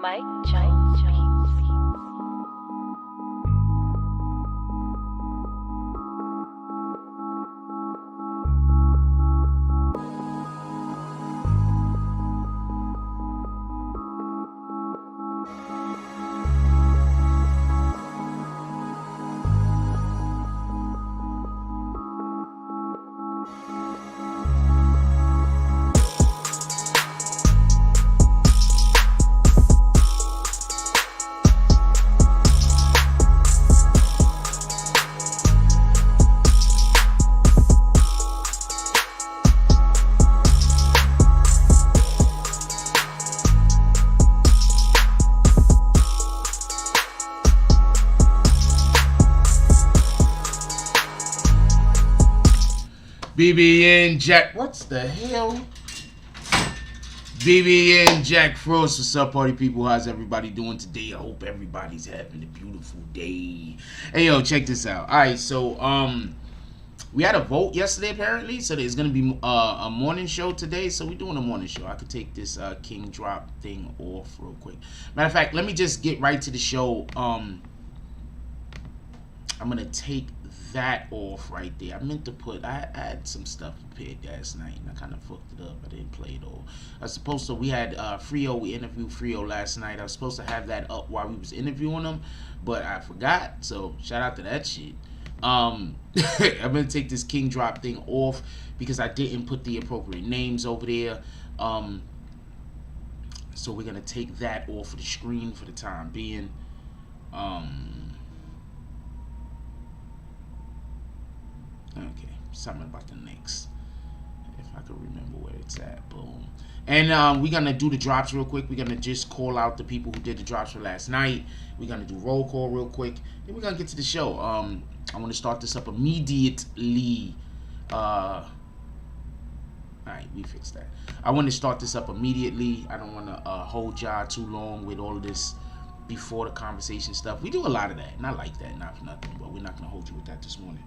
Mike Jones Beats. BBN Jack, what's the hell? BBN Jack Frost, what's up, party people? How's everybody doing today? I hope everybody's having a beautiful day. Hey, yo, check this out. All right, so we had a vote yesterday apparently, so there's gonna be a morning show today. So we're doing a morning show. I could take this King Drop thing off real quick. Matter of fact, let me just get right to the show. I'm gonna take that off right there. I meant to put, I had some stuff prepared last night and I kind of fucked it up. I didn't play it all. I was supposed to, we had Frio, we interviewed Frio last night. I was supposed to have that up while we was interviewing him, but I forgot. So shout out to that shit. I'm gonna take this King Drop thing off because I didn't put the appropriate names over there. So we're gonna take that off of the screen for the time being. Okay, something about the Knicks. If I could remember where it's at. Boom. And we're going to do the drops real quick. We're going to just call out the people who did the drops for last night. We're going to do roll call real quick. Then we're going to get to the show. I want to start this up immediately. Alright, we fixed that. I want to start this up immediately. I don't want to hold y'all too long with all of this before the conversation stuff. We do a lot of that. And I like that. Not for nothing. But we're not going to hold you with that this morning.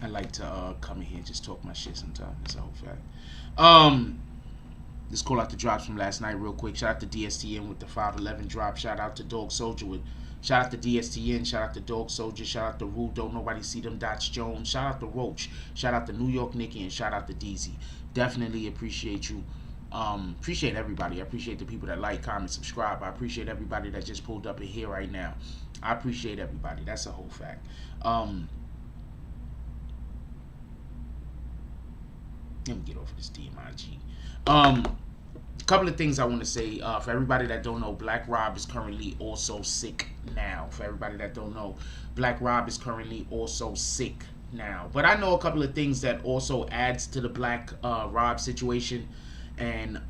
I like to come in here and just talk my shit sometimes. That's a whole fact. Let's call out the drops from last night real quick. Shout out to DSTN with the 511 drop. Shout out to Dog Soldier with. Shout out to DSTN. Shout out to Dog Soldier. Shout out to Rue. Don't nobody see them Dots Jones. Shout out to Roach. Shout out to New York Nicky and shout out to DZ. Definitely appreciate you. Appreciate everybody. I appreciate the people that like, comment, subscribe. I appreciate everybody that just pulled up in here right now. I appreciate everybody. That's a whole fact. Let me get off of this DMIG. A couple of things I want to say. For everybody that don't know, Black Rob is currently also sick now. For everybody that don't know, Black Rob is currently also sick now. But I know a couple of things that also adds to the Black Rob situation. And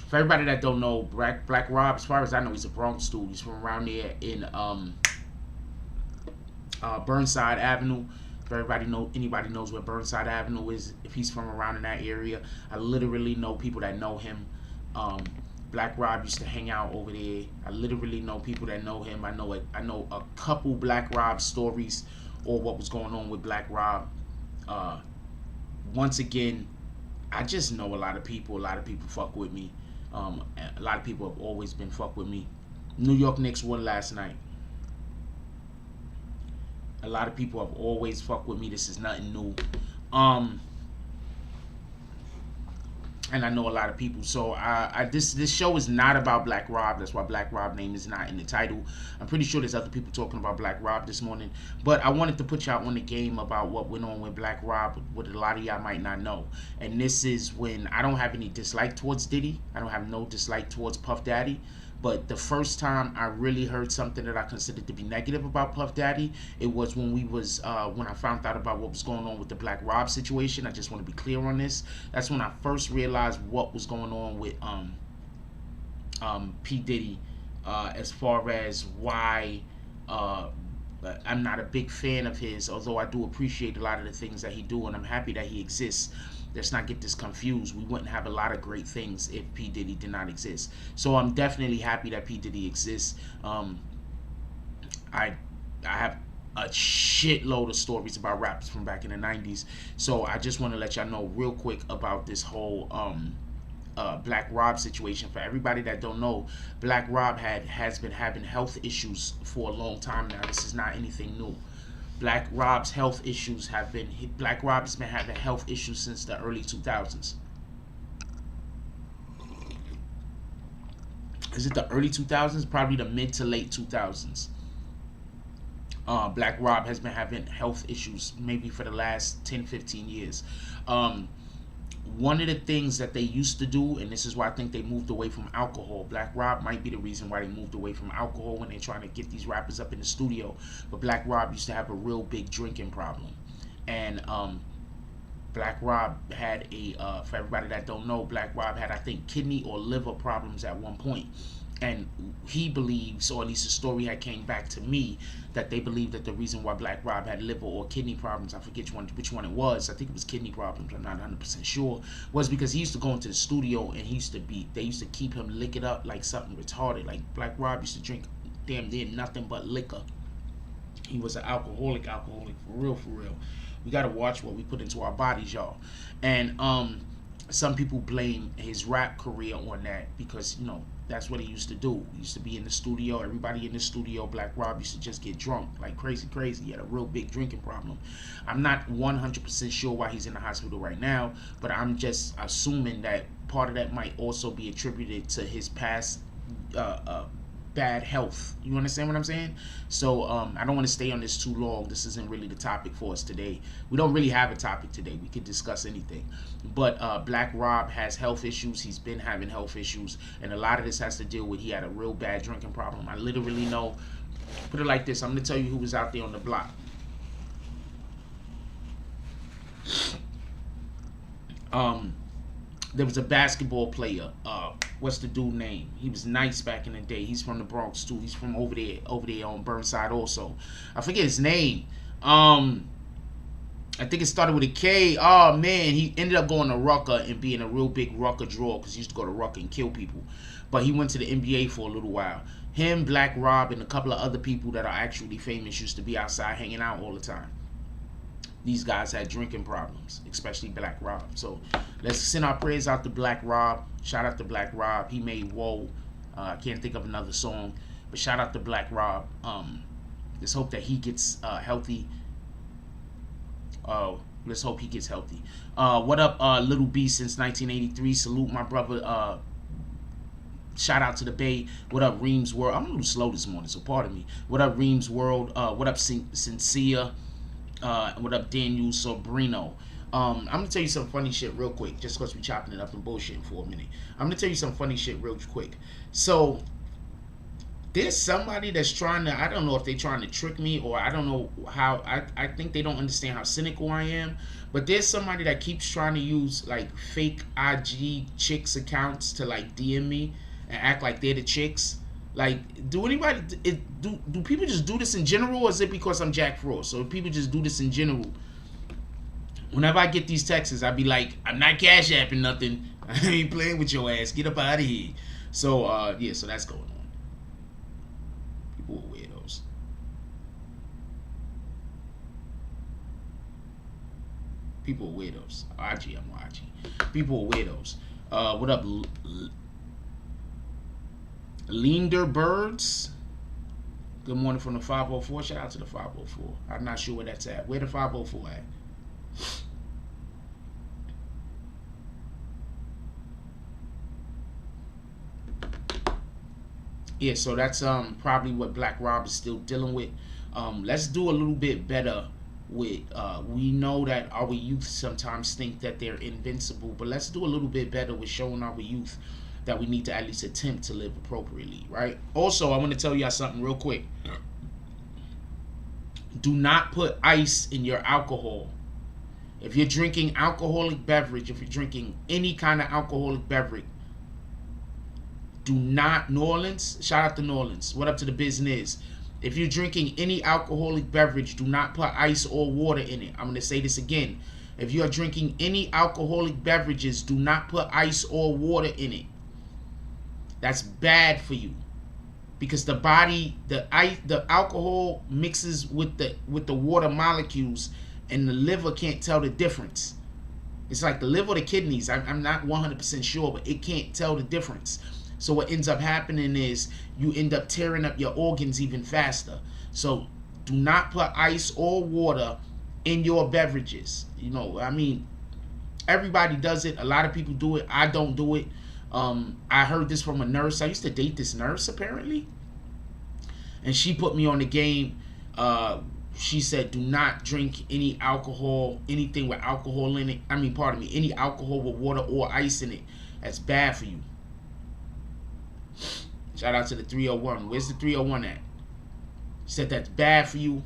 for everybody that don't know, Black Rob, as far as I know, he's a Bronx dude. He's from around there in Burnside Avenue. If anybody knows where Burnside Avenue is, if he's from around in that area, I literally know people that know him. Black Rob used to hang out over there. I literally know people that know him. I know a couple Black Rob stories or what was going on with Black Rob. Once again, I just know a lot of people. A lot of people fuck with me. A lot of people have always been fuck with me. New York Knicks won last night. A lot of people have always fucked with me. This is nothing new. And I know a lot of people. So this show is not about Black Rob. That's why Black Rob name is not in the title. I'm pretty sure there's other people talking about Black Rob this morning. But I wanted to put y'all on the game about what went on with Black Rob, what a lot of y'all might not know. And this is when I don't have any dislike towards Diddy. I don't have no dislike towards Puff Daddy. But the first time I really heard something that I considered to be negative about Puff Daddy, it was when when I found out about what was going on with the Black Rob situation. I just want to be clear on this. That's when I first realized what was going on with P. Diddy, as far as why I'm not a big fan of his, although I do appreciate a lot of the things that he do, and I'm happy that he exists. Let's not get this confused. We wouldn't have a lot of great things if P. Diddy did not exist. So I'm definitely happy that P. Diddy exists. I have a shitload of stories about rappers from back in the 90s. So I just want to let y'all know real quick about this whole Black Rob situation. For everybody that don't know, Black Rob has been having health issues for a long time now. This is not anything new. Black Rob's health issues have been Black Rob has been having health issues since the early 2000s. Is it the early 2000s? Probably the mid to late 2000s. Black Rob has been having health issues maybe for the last 10-15 years. One of the things that they used to do, and this is why I think they moved away from alcohol. Black Rob might be the reason why they moved away from alcohol when they're trying to get these rappers up in the studio. But Black Rob used to have a real big drinking problem. And Black Rob had for everybody that don't know, Black Rob had, I think, kidney or liver problems at one point. And he believes, or at least the story had came back to me, that they believe that the reason why Black Rob had liver or kidney problems, I forget which one it was, I think it was kidney problems, I'm not 100% sure, was because he used to go into the studio and they used to keep him licking up like something retarded. Like Black Rob used to drink damn near nothing but liquor. He was an alcoholic for real, for real. We gotta watch what we put into our bodies, y'all. And some people blame his rap career on that because, you know, that's what he used to do. He used to be in the studio. Everybody in the studio, Black Rob used to just get drunk like crazy. He had a real big drinking problem. I'm not 100% sure why he's in the hospital right now, but I'm just assuming that part of that might also be attributed to his past bad health. You understand what I'm saying? So I don't want to stay on this too long. This isn't really the topic for us today. We don't really have a topic today. We could discuss anything. But Black Rob has health issues. He's been having health issues, and a lot of this has to deal with he had a real bad drinking problem. I literally know. Put it like this. I'm going to tell you who was out there on the block. There was a basketball player. What's the dude name? He was nice back in the day. He's from the Bronx too. He's from over there on Burnside also. I forget his name. I think it started with a K. Oh man, he ended up going to Rucker and being a real big Rucker draw because he used to go to Rucker and kill people. But he went to the NBA for a little while. Him, Black Rob, and a couple of other people that are actually famous used to be outside hanging out all the time. These guys had drinking problems, especially Black Rob. So let's send our prayers out to Black Rob. Shout out to Black Rob. He made Whoa. I can't think of another song, but shout out to Black Rob. Let's hope that he gets healthy. Let's hope he gets healthy. What up, Little B since 1983? Salute my brother. Shout out to the Bay. What up, Reams World? I'm a little slow this morning, so pardon me. What up, Reams World? What up, Sincere? What up, Daniel Sobrino? I'm gonna tell you some funny shit real quick, just because we chopping it up and bullshitting for a minute. I'm gonna tell you some funny shit real quick. So there's somebody that's trying to, I don't know if they're trying to trick me, or I don't know how, I think they don't understand how cynical I am, but there's somebody that keeps trying to use like fake IG chicks accounts to like DM me and act like they're the chicks. Like, do people just do this in general, or is it because I'm Jack Frost? So people just do this in general. Whenever I get these texts, I be like, I'm not cash apping nothing. I ain't playing with your ass. Get up out of here. So yeah, so that's going on. People are weirdos. People are weirdos. IG, I'm IG. People are weirdos. What up, Leander Birds? Good morning from the 504. Shout out to the 504. I'm not sure where that's at. Where the 504 at? Yeah, so that's probably what Black Rob is still dealing with. Let's do a little bit better with we know that our youth sometimes think that they're invincible, but let's do a little bit better with showing our youth that we need to at least attempt to live appropriately, right? Also, I want to tell y'all something real quick. Do not put ice in your alcohol. If you're drinking alcoholic beverage, if you're drinking any kind of alcoholic beverage, do not, New Orleans, shout out to New Orleans. What up to the business? If you're drinking any alcoholic beverage, do not put ice or water in it. I'm going to say this again. If you are drinking any alcoholic beverages, do not put ice or water in it. That's bad for you, because the body, the alcohol mixes with the water molecules, and the liver can't tell the difference. It's like the liver or the kidneys. I'm not 100% sure, but it can't tell the difference. So what ends up happening is you end up tearing up your organs even faster. So do not put ice or water in your beverages. You know, I mean, everybody does it. A lot of people do it. I don't do it. I heard this from a nurse. I used to date this nurse apparently, and she put me on the game. She said, do not drink any alcohol, anything with alcohol in it. I mean, pardon me, any alcohol with water or ice in it. That's bad for you. Shout out to the 301. Where's the 301 at? She said that's bad for you.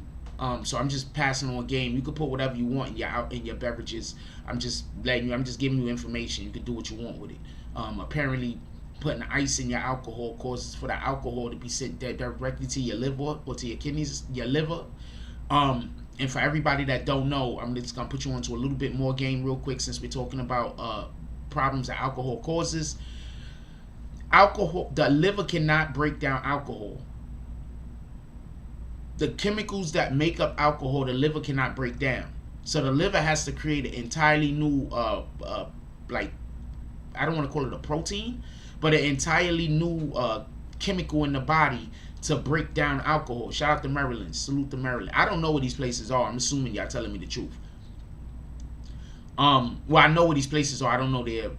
So I'm just passing on game. You can put whatever you want in your beverages. I'm just giving you information. You can do what you want with it. Apparently, putting ice in your alcohol causes for the alcohol to be sent directly to your liver or to your kidneys, your liver. And for everybody that don't know, I'm just gonna put you onto a little bit more game real quick since we're talking about problems that alcohol causes. Alcohol, the liver cannot break down alcohol. The chemicals that make up alcohol, the liver cannot break down. So the liver has to create an entirely new, like, I don't want to call it a protein, but an entirely new chemical in the body to break down alcohol. Shout out to Maryland. Salute to Maryland. I don't know where these places are. I'm assuming y'all telling me the truth. Well, I know where these places are. I don't know their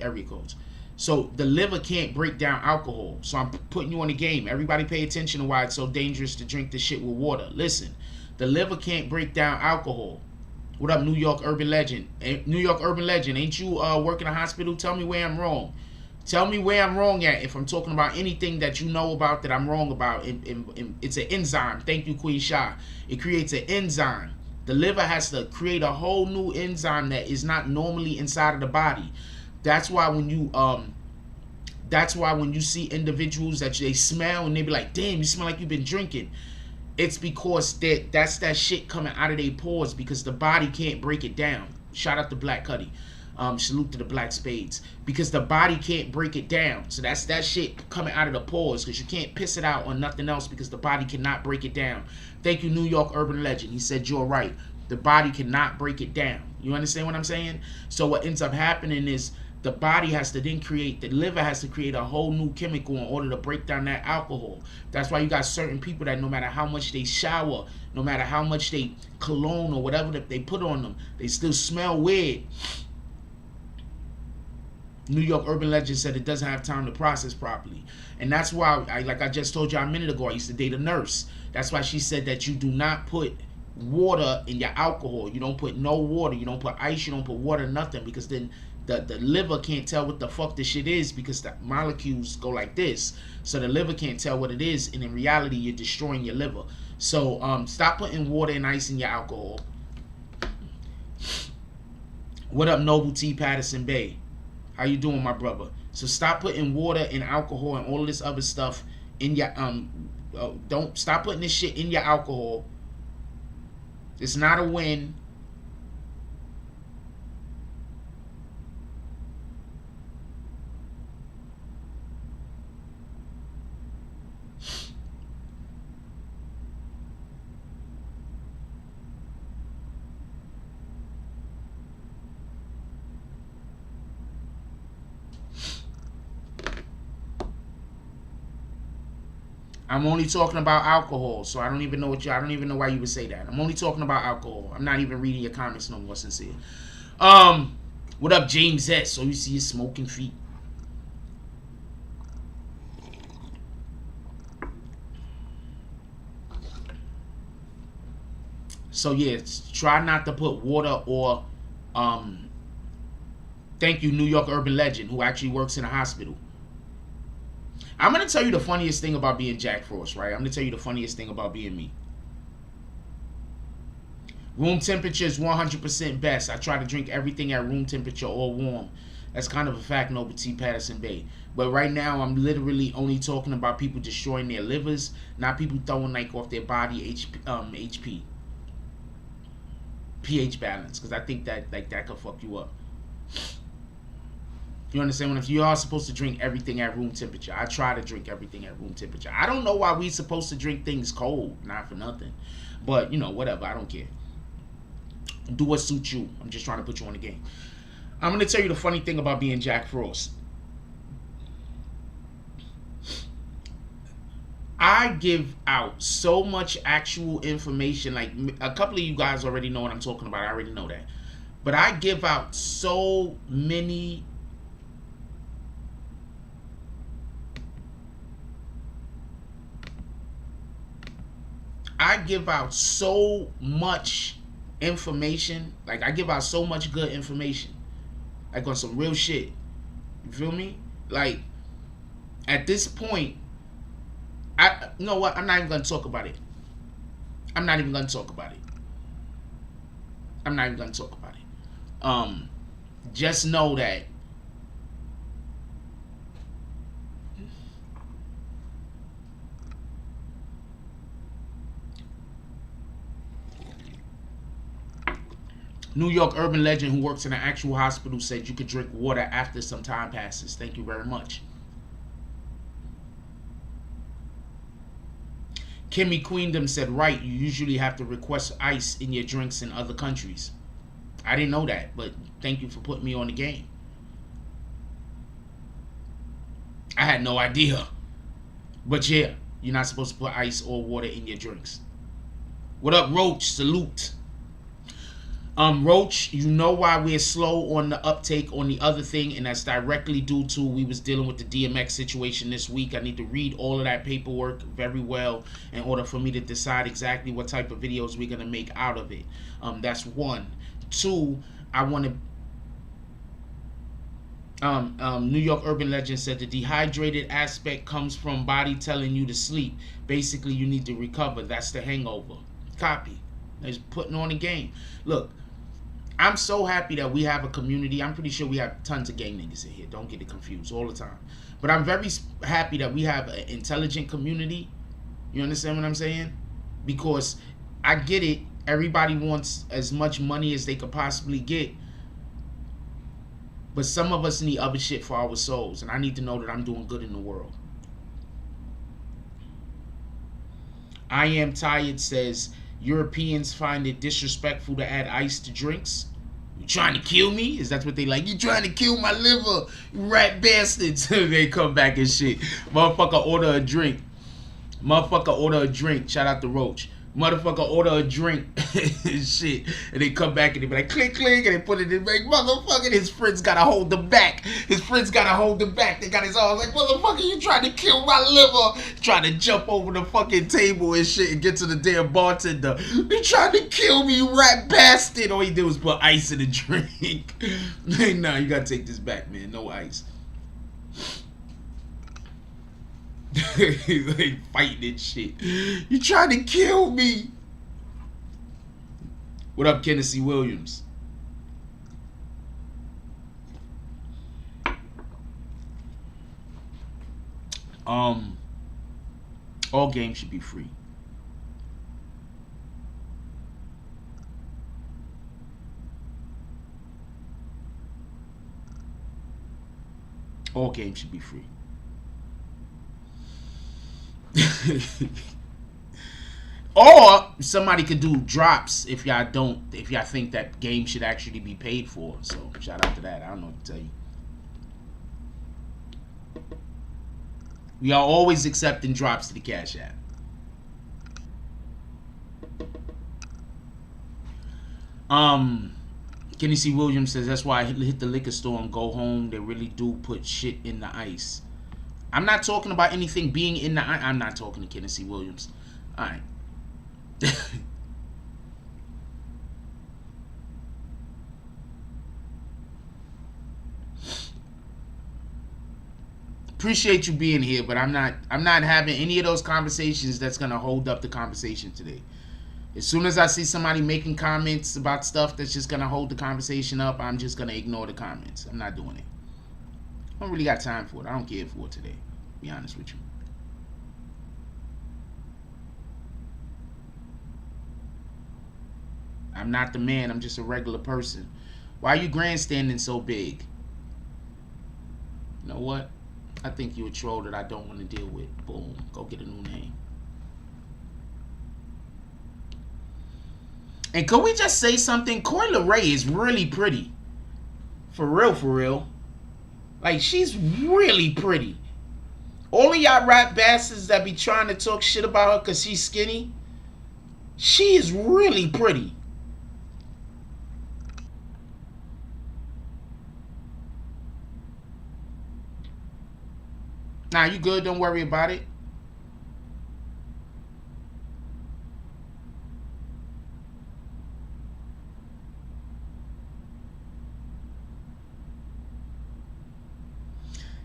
area codes. So the liver can't break down alcohol. So I'm putting you on the game. Everybody pay attention to why it's so dangerous to drink this shit with water. Listen, the liver can't break down alcohol. What up, New York Urban Legend? New York Urban Legend, ain't you work in a hospital? Tell me where I'm wrong. Tell me where I'm wrong at if I'm talking about anything that you know about that I'm wrong about. It's an enzyme. Thank you, Queen Shah. It creates an enzyme. The liver has to create a whole new enzyme that is not normally inside of the body. That's why when you see individuals that they smell and they be like, damn, you smell like you've been drinking. It's because that's that shit coming out of their pores because the body can't break it down. Shout out to Black Cuddy. Salute to the Black Spades. Because the body can't break it down. So that's that shit coming out of the pores because you can't piss it out on nothing else because the body cannot break it down. Thank you, New York Urban Legend. He said you're right. The body cannot break it down. You understand what I'm saying? So what ends up happening is the body has to then the liver has to create a whole new chemical in order to break down that alcohol. That's why you got certain people that no matter how much they shower, no matter how much they cologne or whatever that they put on them, they still smell weird. New York Urban Legend said it doesn't have time to process properly. And that's why, like I just told you a minute ago, I used to date a nurse. That's why she said that you do not put water in your alcohol. You don't put no water. You don't put ice. You don't put water, nothing. Because then the liver can't tell what the fuck this shit is because the molecules go like this. So the liver can't tell what it is. And in reality, you're destroying your liver. So stop putting water and ice in your alcohol. What up, Noble T. Patterson Bay? How you doing, my brother? So stop putting water and alcohol and all of this other stuff in your don't stop putting this shit in your alcohol. It's not a win. I'm only talking about alcohol, so I don't even know why you would say that. I'm only talking about alcohol. I'm not even reading your comments no more, sincere. What up, James S? So you see his smoking feet. So yeah, try not to put water or thank you, New York Urban Legend, who actually works in a hospital. I'm going to tell you the funniest thing about being Jack Frost, right? I'm going to tell you the funniest thing about being me. Room temperature is 100% best. I try to drink everything at room temperature or warm. That's kind of a fact, Noble T. Patterson Bay. But right now, I'm literally only talking about people destroying their livers, not people throwing like off their body HP. pH balance, because I think that that could fuck you up. You understand what I'm saying? You are supposed to drink everything at room temperature. I try to drink everything at room temperature. I don't know why we supposed to drink things cold, not for nothing. But, you know, whatever. I don't care. Do what suits you. I'm just trying to put you on the game. I'm going to tell you the funny thing about being Jack Frost. I give out so much actual information. Like, a couple of you guys already know what I'm talking about. I already know that. But I give out so many much information. Like, I give out so much good information. Like, on some real shit. You feel me? Like, at this point, you know what? I'm not even going to talk about it. I'm not even going to talk about it. Just know that New York urban legend who works in an actual hospital said you could drink water after some time passes. Thank you very much. Kimmy Queendom said, right, you usually have to request ice in your drinks in other countries. I didn't know that, but thank you for putting me on the game. I had no idea. But yeah, you're not supposed to put ice or water in your drinks. What up, Roach? Salute. Roach, you know why we're slow on the uptake on the other thing, and that's directly due to we was dealing with the DMX situation this week. I need to read all of that paperwork very well in order for me to decide exactly what type of videos we're going to make out of it. That's one. Two, I want to... New York urban legend said the dehydrated aspect comes from body telling you to sleep. Basically, you need to recover. That's the hangover. Copy. It's putting on the game. Look, I'm so happy that we have a community. I'm pretty sure we have tons of gang niggas in here. Don't get it confused all the time. But I'm very happy that we have an intelligent community. You understand what I'm saying? Because I get it. Everybody wants as much money as they could possibly get. But some of us need other shit for our souls. And I need to know that I'm doing good in the world. I Am Tired says... Europeans find it disrespectful to add ice to drinks. You trying to kill me? Is that what they like? You trying to kill my liver, you rat bastards. They come back and shit. Motherfucker order a drink. Shout out to Roach. Motherfucker order a drink. Shit. And they come back and they be like, click, click. And they put it in. Like, motherfucker, his friends gotta hold them back. They got his arms like, motherfucker, you trying to kill my liver. Trying to jump over the fucking table and shit and get to the damn bartender. You trying to kill me, you rat bastard. All he did was put ice in the drink. Nah, you gotta take this back, man. No ice. They fighting and shit. You trying to kill me? What up, Tennessee Williams? All games should be free. All games should be free. Or somebody could do drops if y'all think that game should actually be paid for. So shout out to that. I don't know what to tell you. We are always accepting drops to the Cash App. Kenny C. Williams says that's why I hit the liquor store and go home. They really do put shit in the ice. I'm not talking about anything being in the... I'm not talking to Tennessee Williams. All right. Appreciate you being here, but I'm not having any of those conversations that's going to hold up the conversation today. As soon as I see somebody making comments about stuff that's just going to hold the conversation up, I'm just going to ignore the comments. I'm not doing it. I don't really got time for it. I don't care for it today, to be honest with you. I'm not the man. I'm just a regular person. Why are you grandstanding so big? You know what? I think you're a troll that I don't want to deal with. Boom. Go get a new name. And could we just say something? Coi Leray is really pretty. For real, for real. Like, she's really pretty. All of y'all rap bastards that be trying to talk shit about her because she's skinny, she is really pretty. Nah, you good? Don't worry about it.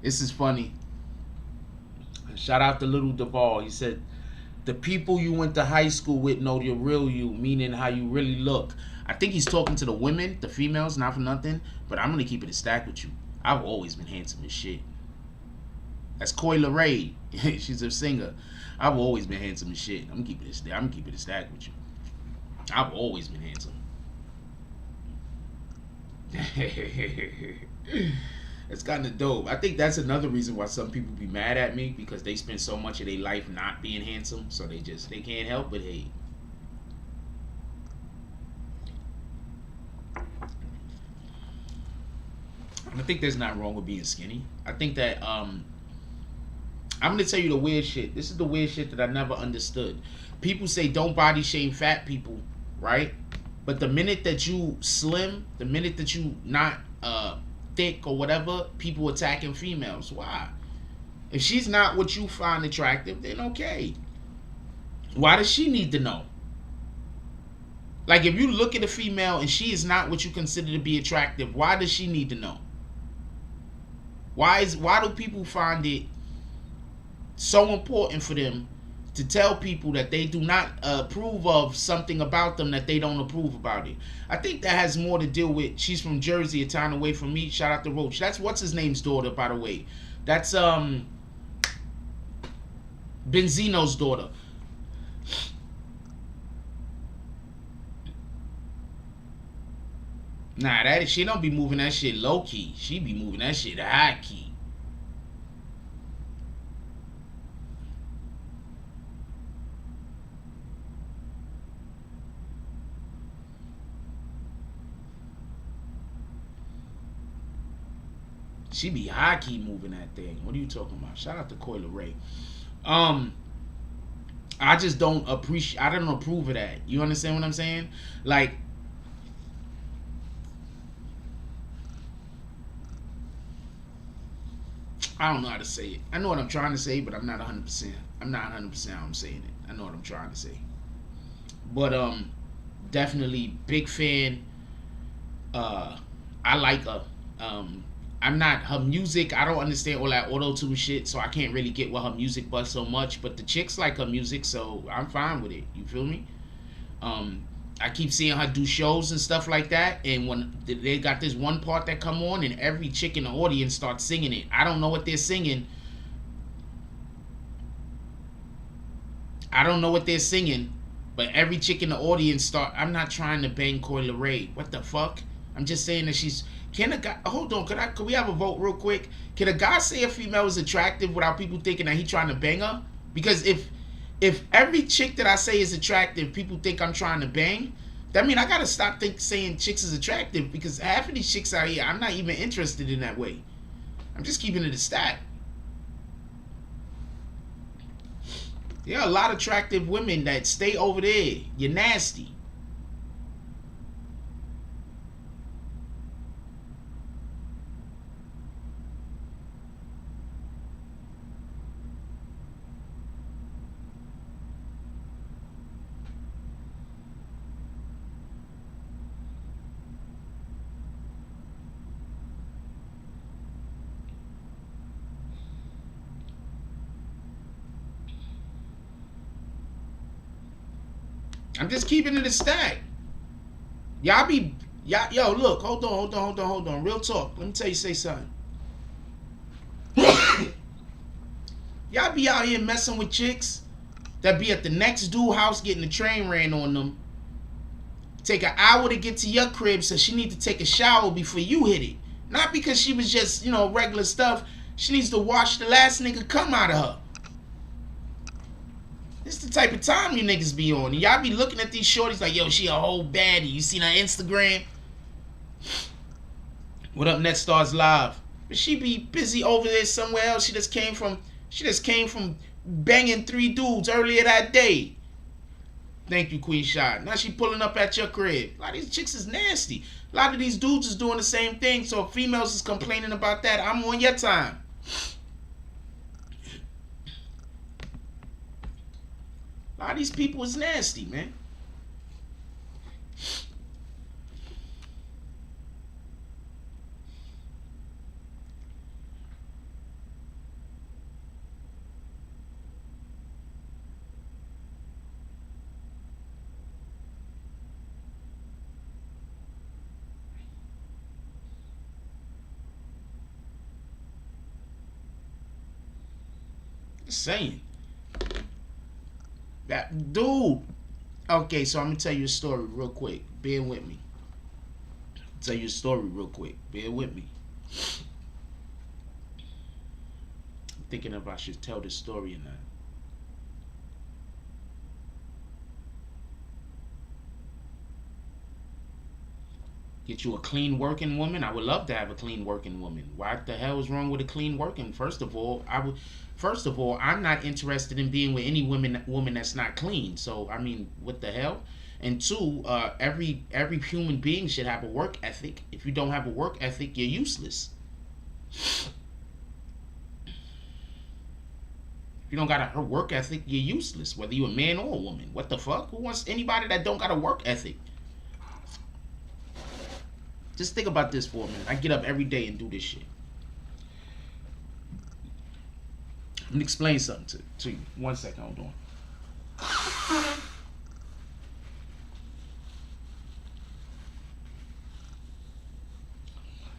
This is funny. Shout out to Little Duval. He said, the people you went to high school with know the real you, meaning how you really look. I think he's talking to the women, the females, not for nothing, but I'm going to keep it a stack with you. I've always been handsome as shit. That's Coi Leray. She's a singer. I've always been handsome as shit. I'm going to keep it a stack with you. I've always been handsome. It's kind of dope. I think that's another reason why some people be mad at me, because they spend so much of their life not being handsome, so they can't help but hate. I think there's nothing wrong with being skinny. I think that I'm gonna tell you the weird shit. This is the weird shit that I never understood. People say don't body shame fat people, right? But the minute that you slim, the minute that you not thick or whatever, people attacking females. Why? If she's not what you find attractive, then okay. Why does she need to know? Like, if you look at a female and she is not what you consider to be attractive, why does she need to know? Why do people find it so important for them to tell people that they do not approve of something about them that they don't approve about it? I think that has more to deal with, she's from Jersey, a town away from me. Shout out to Roach. That's what's his name's daughter, by the way. That's Benzino's daughter. Nah, she don't be moving that shit low key. She be moving that shit high key. She be high key moving that thing. What are you talking about? Shout out to Coi Leray. I just don't appreciate. I don't approve of that. You understand what I'm saying? Like, I don't know how to say it. I know what I'm trying to say, but I'm not 100%. I'm not 100% how I'm saying it. I know what I'm trying to say. But definitely big fan. I like her. I'm not her music. I don't understand all that auto-tune shit, so I can't really get what her music was so much. But the chicks like her music, so I'm fine with it. You feel me? I keep seeing her do shows and stuff like that, and when they got this one part that come on, and every chick in the audience starts singing it. I don't know what they're singing. I don't know what they're singing, but every chick in the audience start. I'm not trying to bang Coi Leray. What the fuck? I'm just saying that she's. Can a guy? Hold on. Could we have a vote real quick? Can a guy say a female is attractive without people thinking that he trying to bang her? Because if every chick that I say is attractive, people think I'm trying to bang, that mean I gotta stop saying chicks is attractive, because half of these chicks out here, I'm not even interested in that way. I'm just keeping it a stat. There are a lot of attractive women that stay over there. You're nasty. I'm just keeping it a stack. Y'all be, yo, look, hold on. Real talk. Let me tell you, say something. Y'all be out here messing with chicks that be at the next dude house getting the train ran on them. Take an hour to get to your crib, so she need to take a shower before you hit it. Not because she was just, regular stuff. She needs to wash the last nigga come out of her. This the type of time you niggas be on. And y'all be looking at these shorties like, yo, she a whole baddie. You seen her Instagram? What up, Net Stars Live? But she be busy over there somewhere else. She just came from banging 3 dudes earlier that day. Thank you, Queen Shot. Now she pulling up at your crib. A lot of these chicks is nasty. A lot of these dudes is doing the same thing. So if females is complaining about that, I'm on your time. A lot of these people is nasty, man. Saying that dude. Okay, so I'm gonna tell you a story real quick. Bear with me. Tell you a story real quick. Bear with me. I'm thinking if I should tell this story or not. Get you a clean working woman. I would love to have a clean working woman. What the hell is wrong with a clean working? First of all, I'm not interested in being with any woman that's not clean. So I mean, what the hell? And 2, every human being should have a work ethic. If you don't have a work ethic, you're useless. If you don't got a work ethic, you're useless. Whether you're a man or a woman. What the fuck? Who wants anybody that don't got a work ethic? Just think about this for a minute. I get up every day and do this shit. I'm gonna explain something to you. 1 second, hold on.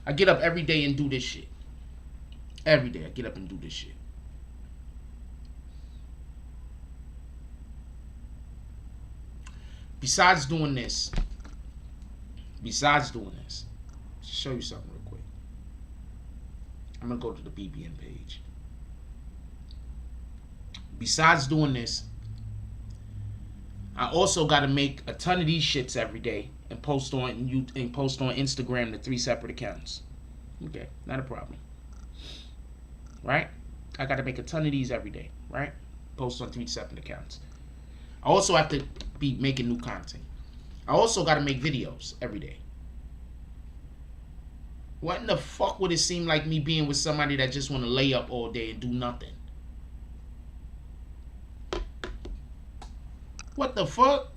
I get up every day and do this shit. Every day I get up and do this shit. Besides doing this, show you something real quick. I'm gonna go to the BBN page. Besides doing this, I also got to make a ton of these shits every day and post on Instagram to 3 separate accounts. Okay, not a problem. Right? I got to make a ton of these every day. Right? Post on 3 separate accounts. I also have to be making new content. I also got to make videos every day. What in the fuck would it seem like me being with somebody that just want to lay up all day and do nothing? What the fuck?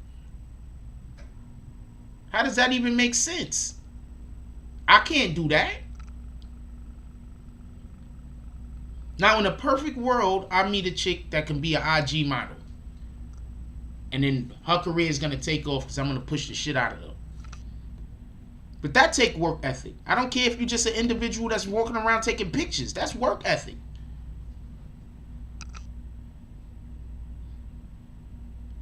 How does that even make sense? I can't do that. Now, in a perfect world, I meet a chick that can be an IG model. And then her career is going to take off because I'm going to push the shit out of her. But that take work ethic. I don't care if you're just an individual that's walking around taking pictures. That's work ethic.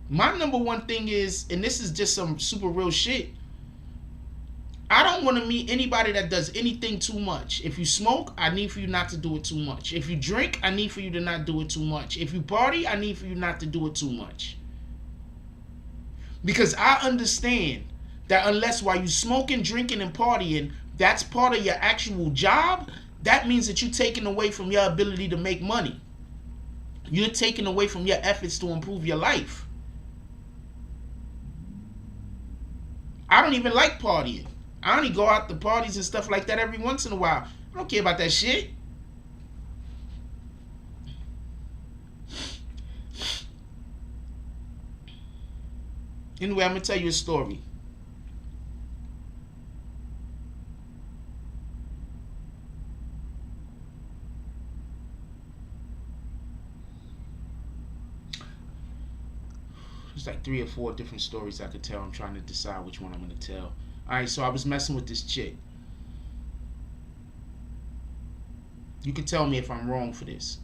My number one thing is, and this is just some super real shit, I don't want to meet anybody that does anything too much. If you smoke, I need for you not to do it too much. If you drink, I need for you to not do it too much. If you party, I need for you not to do it too much. Because I understand that unless while you smoking, drinking, and partying, that's part of your actual job, that means that you're taking away from your ability to make money. You're taking away from your efforts to improve your life. I don't even like partying. I only go out to parties and stuff like that every once in a while. I don't care about that shit. Anyway, I'm going to tell you a story. There's like 3 or 4 different stories I could tell. I'm trying to decide which one I'm going to tell. Alright, so I was messing with this chick. You can tell me if I'm wrong for this.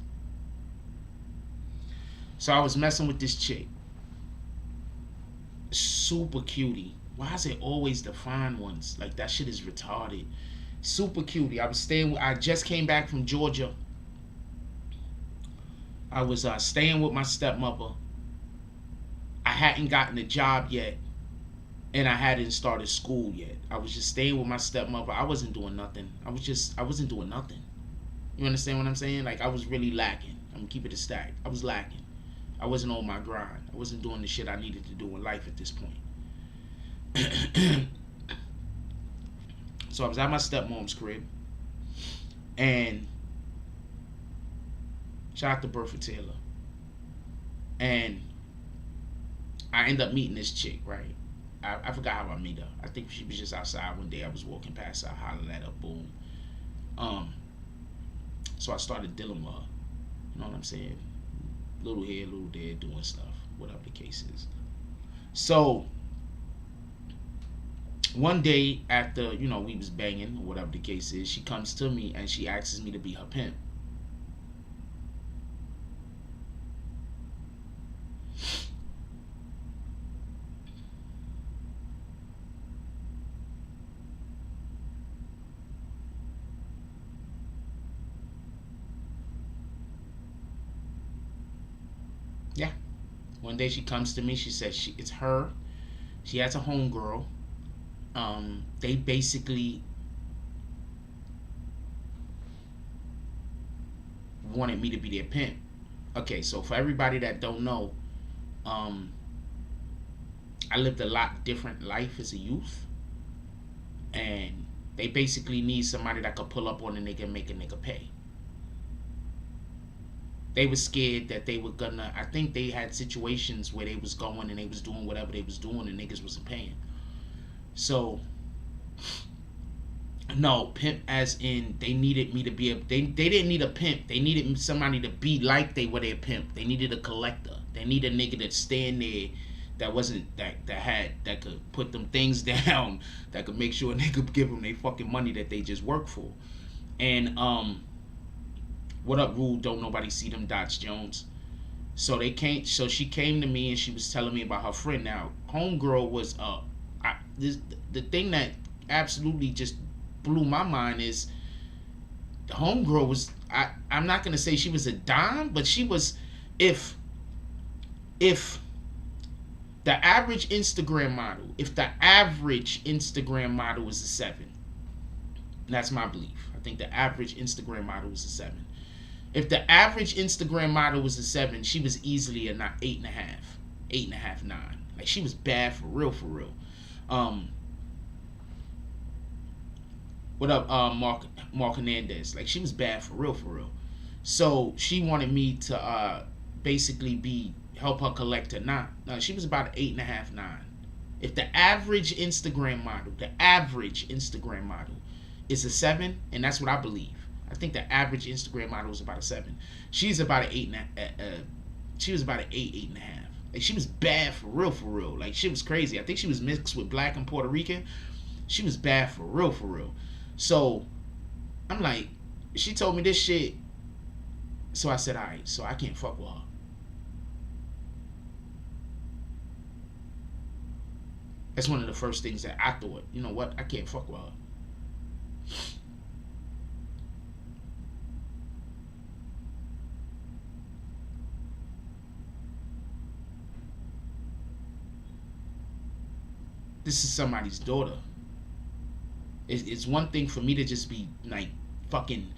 So I was messing with this chick. Super cutie. Why is it always the fine ones? Like, that shit is retarded. Super cutie. I just came back from Georgia. I was staying with my stepmother. hadn't gotten a job yet, and I hadn't started school yet. I was just staying with my stepmother. I wasn't doing nothing. I wasn't doing nothing. You understand what I'm saying? Like, I was really lacking. I'm gonna keep it a stack. I was lacking. I wasn't on my grind. I wasn't doing the shit I needed to do in life at this point. So I was at my stepmom's crib, and shout out to Bertha Taylor. And I ended up meeting this chick, right? I forgot how I met her. I think she was just outside one day. I was walking past her, I hollered at her, boom. So I started dealing with her. You know what I'm saying? Little here, little there, doing stuff, whatever the case is. So one day after, you know, we was banging, or whatever the case is, she comes to me and she asks me to be her pimp. Yeah. One day she comes to me, she says it's her. She has a homegirl. They basically wanted me to be their pimp. Okay, so for everybody that don't know, I lived a lot different life as a youth, and they basically need somebody that could pull up on a nigga and make a nigga pay. They were scared that they were gonna, I think they had situations where they was going and they was doing whatever they was doing and niggas wasn't paying. So, no, pimp as in they needed me to be they didn't need a pimp. They needed somebody to be like they were their pimp. They needed a collector. They needed a nigga that stand there that wasn't, that could put them things down, that could make sure a nigga give them their fucking money that they just work for. And, what up, Rule? Don't nobody see them dots, Jones. So she came to me and she was telling me about her friend. Now, homegirl was the thing that absolutely just blew my mind is the homegirl was, I'm not gonna say she was a dime, but she was, if the average Instagram model, is a 7, that's my belief. I think the average Instagram model is a 7. If the average Instagram model was a 7, she was easily a 8.5, 8.5, 9. Like, she was bad for real, for real. What up, Mark Hernandez? Like, she was bad for real, for real. So she wanted me to basically help her collect her 9. No, she was about 8.5, 9. If the average Instagram model, is a 7, and that's what I believe. I think the average Instagram model was about a 7. She's about an 8. She was about an 8, 8.5. Like, she was bad for real, for real. Like, she was crazy. I think she was mixed with black and Puerto Rican. She was bad for real, for real. So I'm like, she told me this shit. So I said, all right, so I can't fuck with her. That's one of the first things that I thought, you know what, I can't fuck with her. This is somebody's daughter. It's one thing for me to just be like fucking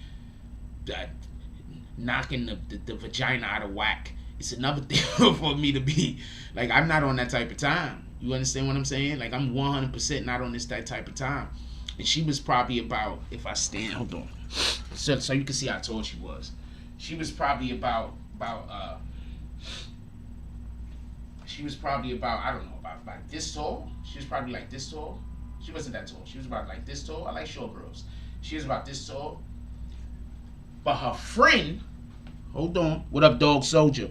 knocking the vagina out of whack. It's another thing for me to be like, I'm not on that type of time. You understand what I'm saying? Like, I'm 100% not on that type of time. And she was probably about, if I stand, hold on, so you can see how tall she was. She was probably about she was probably about, I don't know, about this tall. She was probably like this tall. She wasn't that tall. She was about like this tall. I like short girls. She was about this tall. But her friend, hold on, what up, Dog Soldier?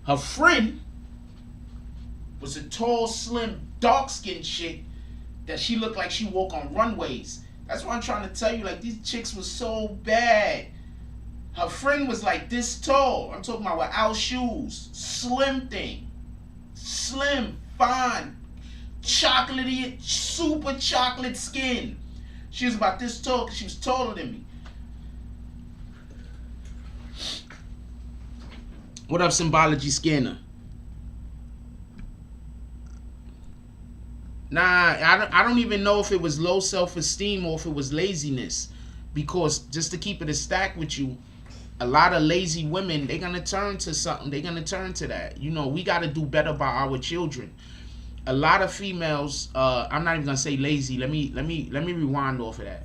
Her friend was a tall, slim, dark-skinned chick that she looked like she walked on runways. That's what I'm trying to tell you. Like, these chicks was so bad. Her friend was like this tall. I'm talking about without shoes. Slim thing. Slim, fine, chocolatey, super chocolate skin. She was about this tall because she was taller than me. What up, Symbology Scanner? Nah, I don't even know if it was low self-esteem or if it was laziness. Because just to keep it a stack with you, a lot of lazy women, they're gonna turn to something. They're gonna turn to that. You know, we gotta do better by our children. A lot of females, I'm not even gonna say lazy. Let me rewind off of that.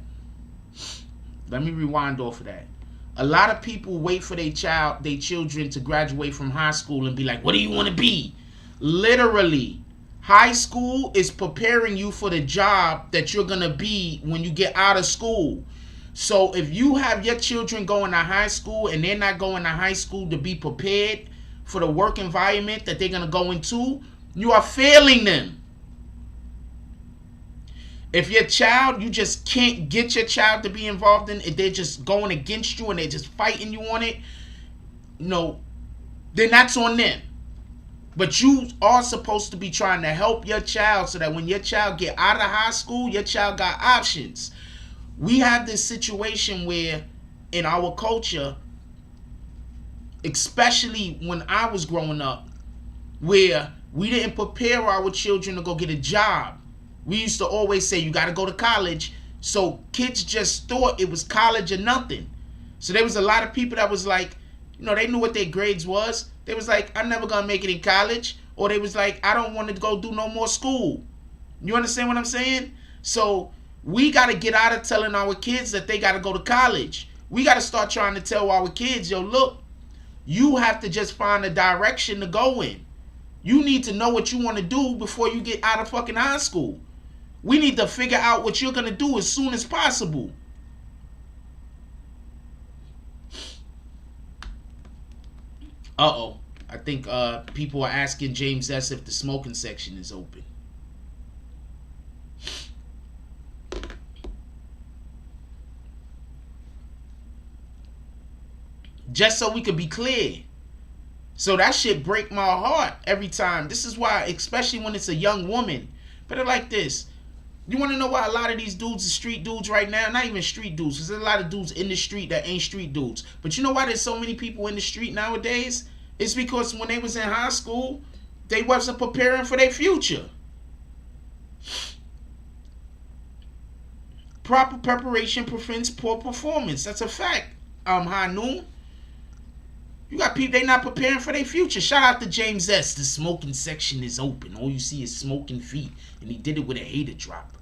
A lot of people wait for their children to graduate from high school and be like, what do you want to be? Literally, high school is preparing you for the job that you're gonna be when you get out of school. So if you have your children going to high school and they're not going to high school to be prepared for the work environment that they're going to go into, you are failing them. If your child, you just can't get your child to be involved in it, they're just going against you and they're just fighting you on it, no, then that's on them. But you are supposed to be trying to help your child so that when your child get out of high school, your child got options. We have this situation where in our culture, especially when I was growing up, where we didn't prepare our children to go get a job. We used to always say, you got to go to college. So kids just thought it was college or nothing. So there was a lot of people that was like, you know, they knew what their grades was. They was like, I'm never going to make it in college. Or they was like, I don't want to go do no more school. You understand what I'm saying? So we got to get out of telling our kids that they got to go to college. We got to start trying to tell our kids, yo, look, you have to just find a direction to go in. You need to know what you want to do before you get out of fucking high school. We need to figure out what you're going to do as soon as possible. Uh-oh. I think people are asking James S. if the smoking section is open. Just so we could be clear. So that shit break my heart every time. This is why, especially when it's a young woman. But they're like this. You want to know why a lot of these dudes are street dudes right now? Not even street dudes. Because there's a lot of dudes in the street that ain't street dudes. But you know why there's so many people in the street nowadays? It's because when they was in high school, they wasn't preparing for their future. Proper preparation prevents poor performance. That's a fact. High Noon. You got people, they not preparing for their future. Shout out to James S. The smoking section is open. All you see is smoking feet. And he did it with a hater drop.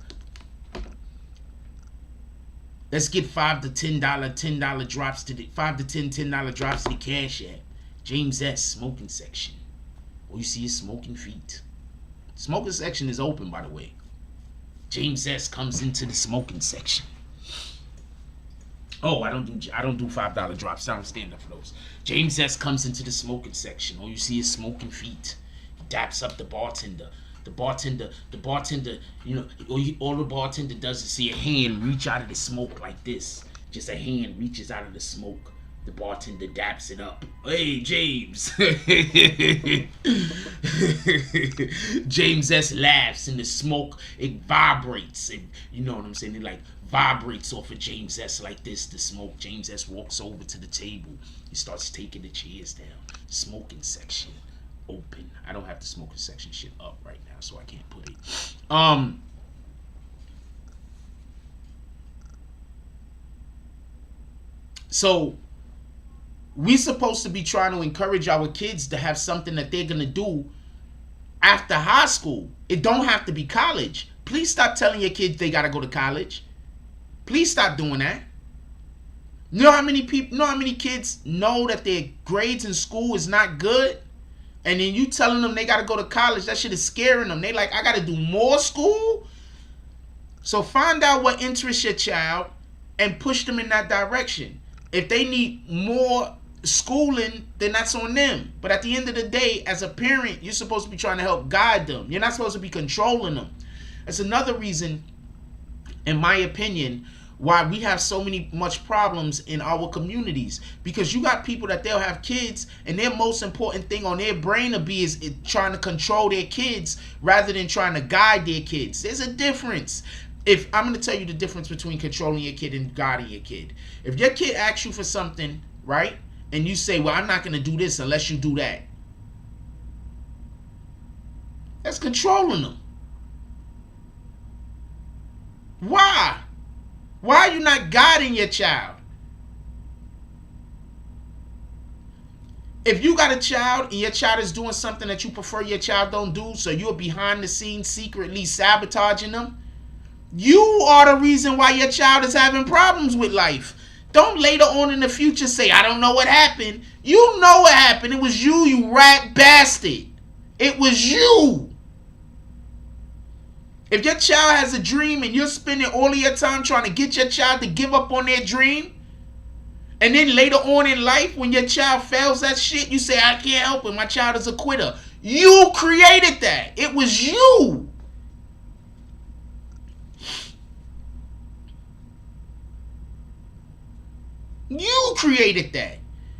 Let's get $5 to $10 drops to the $5 to $10 drops to the Cash App. James S. Smoking section. All you see is smoking feet. Smoking section is open, by the way. James S. comes into the smoking section. Oh, I don't do $5 drops. I don't stand up for those. James S. comes into the smoking section. All you see is smoking feet. He daps up the bartender. The bartender, you know, all the bartender does is see a hand reach out of the smoke like this. Just a hand reaches out of the smoke. The bartender daps it up. Hey, James. James S. laughs in the smoke. It vibrates. You know what I'm saying? It like vibrates off of James S. like this, the smoke. James S. walks over to the table. He starts taking the chairs down. Smoking section open. I don't have the smoking section shit up right now, so I can't put it. So we supposed to be trying to encourage our kids to have something that they're gonna do after high school. It don't have to be college. Please stop telling your kids they gotta go to college. Please stop doing that. You know how many kids know that their grades in school is not good? And then you telling them they got to go to college, that shit is scaring them. They like, I got to do more school? So find out what interests your child and push them in that direction. If they need more schooling, then that's on them. But at the end of the day, as a parent, you're supposed to be trying to help guide them. You're not supposed to be controlling them. That's another reason, in my opinion, why we have so much problems in our communities. Because you got people that they'll have kids and their most important thing on their brain will be is trying to control their kids rather than trying to guide their kids. There's a difference. If I'm going to tell you the difference between controlling your kid and guiding your kid. If your kid asks you for something, right, and you say, well, I'm not going to do this unless you do that, that's controlling them. Why? Why are you not guiding your child? If you got a child and your child is doing something that you prefer your child don't do, so you're behind the scenes secretly sabotaging them, you are the reason why your child is having problems with life. Don't later on in the future say, I don't know what happened. You know what happened. It was you, you rat bastard. It was you. If your child has a dream and you're spending all of your time trying to get your child to give up on their dream, and then later on in life when your child fails that shit, you say, I can't help it, my child is a quitter. You created that. It was you. You created that.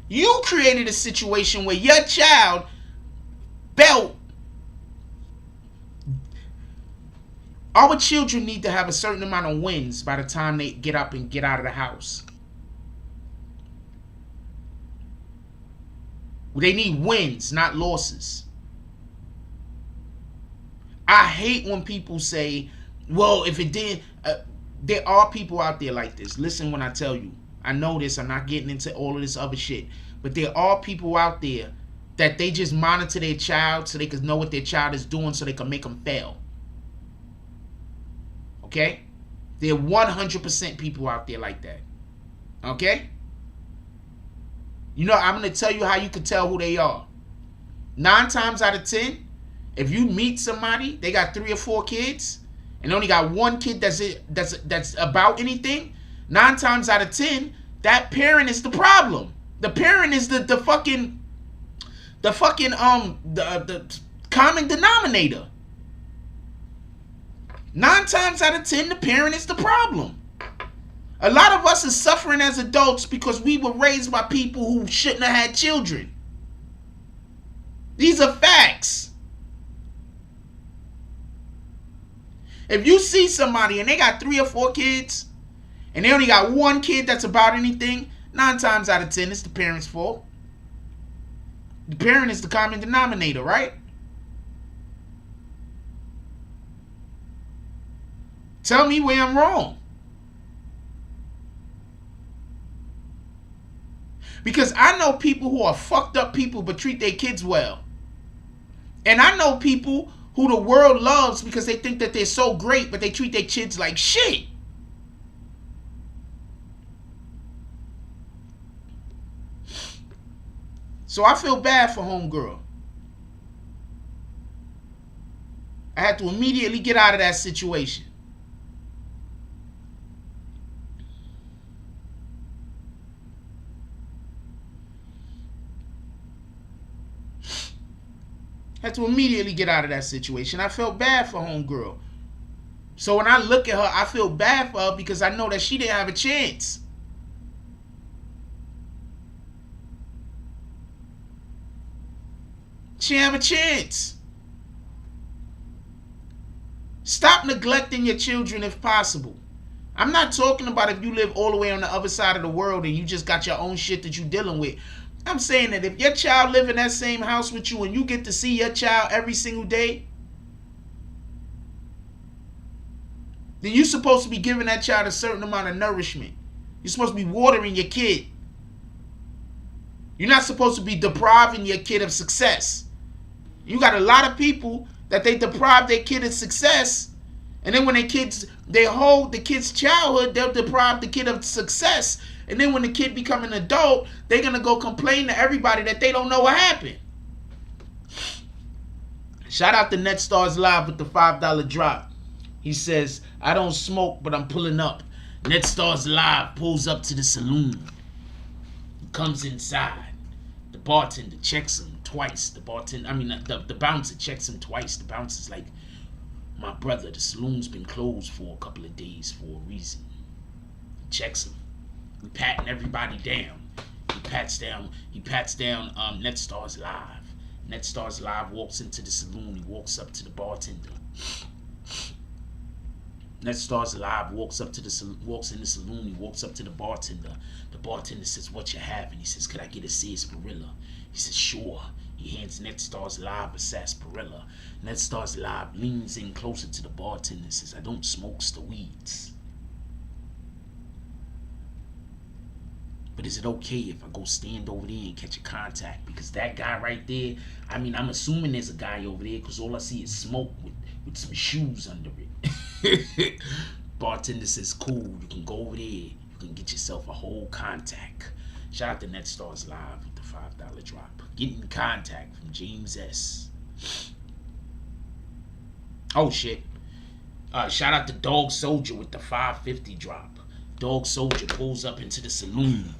You created a situation where your child felt. Our children need to have a certain amount of wins by the time they get up and get out of the house. They need wins, not losses. I hate when people say, well, if it didn't... there are people out there like this. Listen when I tell you. I know this. I'm not getting into all of this other shit. But there are people out there that they just monitor their child so they can know what their child is doing so they can make them fail. Okay? There are 100% people out there like that. Okay? You know, I'm going to tell you how you can tell who they are. 9 times out of 10, if you meet somebody, they got 3 or 4 kids, and only got 1 kid that's about anything, 9 times out of 10, that parent is the problem. The parent is the common denominator. 9 times out of 10, the parent is the problem. A lot of us are suffering as adults because we were raised by people who shouldn't have had children. These are facts. If you see somebody and they got 3 or 4 kids, and they only got 1 kid that's about anything, 9 times out of 10, it's the parent's fault. The parent is the common denominator, right? Tell me where I'm wrong. Because I know people who are fucked up people but treat their kids well. And I know people who the world loves because they think that they're so great, but they treat their kids like shit. So I feel bad for homegirl. I had to immediately get out of that situation. I felt bad for homegirl. So when I look at her, I feel bad for her because I know that she didn't have a chance. She didn't have a chance. Stop neglecting your children if possible. I'm not talking about if you live all the way on the other side of the world and you just got your own shit that you're dealing with. I'm saying that if your child live in that same house with you and you get to see your child every single day, then you're supposed to be giving that child a certain amount of nourishment. You're supposed to be watering your kid. You're not supposed to be depriving your kid of success. You got a lot of people that they deprive their kid of success, and then when they hold the kid's childhood, they'll deprive the kid of success. And then when the kid become an adult, they're going to go complain to everybody that they don't know what happened. Shout out to NetStars Live with the $5 drop. He says, I don't smoke, but I'm pulling up. NetStars Live pulls up to the saloon. He comes inside. The bartender checks him twice. The bouncer checks him twice. The bouncer's like, my brother, the saloon's been closed for a couple of days for a reason. He checks him. We patting everybody down. He pats down NetStars Live. NetStars Live walks into the saloon. He walks up to the bartender. NetStars Live walks in the saloon. He walks up to the bartender. The bartender says, what you have? And he says, could I get a sarsaparilla? He says, sure. He hands Netstar's Live a sarsaparilla. Netstar's Live leans in closer to the bartender and says, I don't smokes the weeds. But is it okay if I go stand over there and catch a contact? Because that guy right there, I mean, I'm assuming there's a guy over there because all I see is smoke with some shoes under it. Bartender says, cool, you can go over there. You can get yourself a whole contact. Shout out to Netstar's Live with the $5 drop. Get in contact from James S. Oh, shit. Shout out to Dog Soldier with the $5.50 drop. Dog Soldier pulls up into the saloon.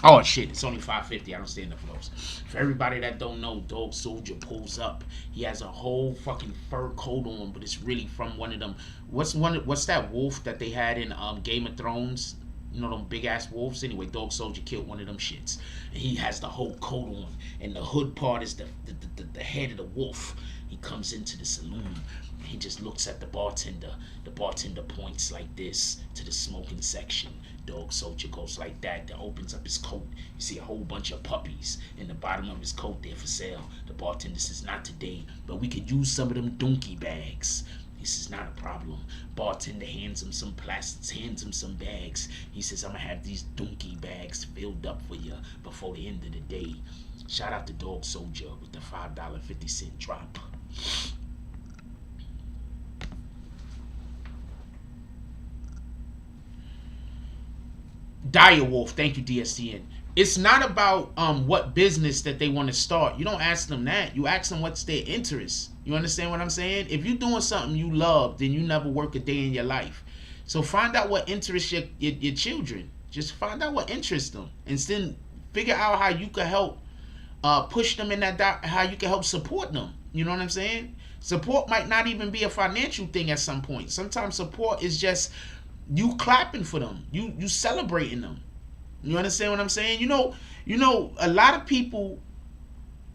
Oh shit, it's only $5.50. I don't stay in the flows. For everybody that don't know, Dog Soldier pulls up. He has a whole fucking fur coat on, but it's really from one of them. What's that wolf that they had in Game of Thrones? You know them big ass wolves. Anyway, Dog Soldier killed one of them shits. And he has the whole coat on, and the hood part is the head of the wolf. He comes into the saloon. He just looks at the bartender. The bartender points like this to the smoking section. Dog Soldier goes like that. Then opens up his coat. You see a whole bunch of puppies in the bottom of his coat there for sale. The bartender says, not today, but we could use some of them donkey bags. He says, not a problem. Bartender hands him some plastics, hands him some bags. He says, I'm going to have these donkey bags filled up for you before the end of the day. Shout out to Dog Soldier with the $5.50 drop. Direwolf, thank you, DSTN. It's not about what business that they want to start. You don't ask them that. You ask them what's their interest. You understand what I'm saying? If you're doing something you love, then you never work a day in your life. So find out what interests your children. Just find out what interests them, and then figure out how you can help push them in that. How you can help support them. You know what I'm saying? Support might not even be a financial thing at some point. Sometimes support is just you clapping for them, you celebrating them. You understand what I'm saying? You know, a lot of people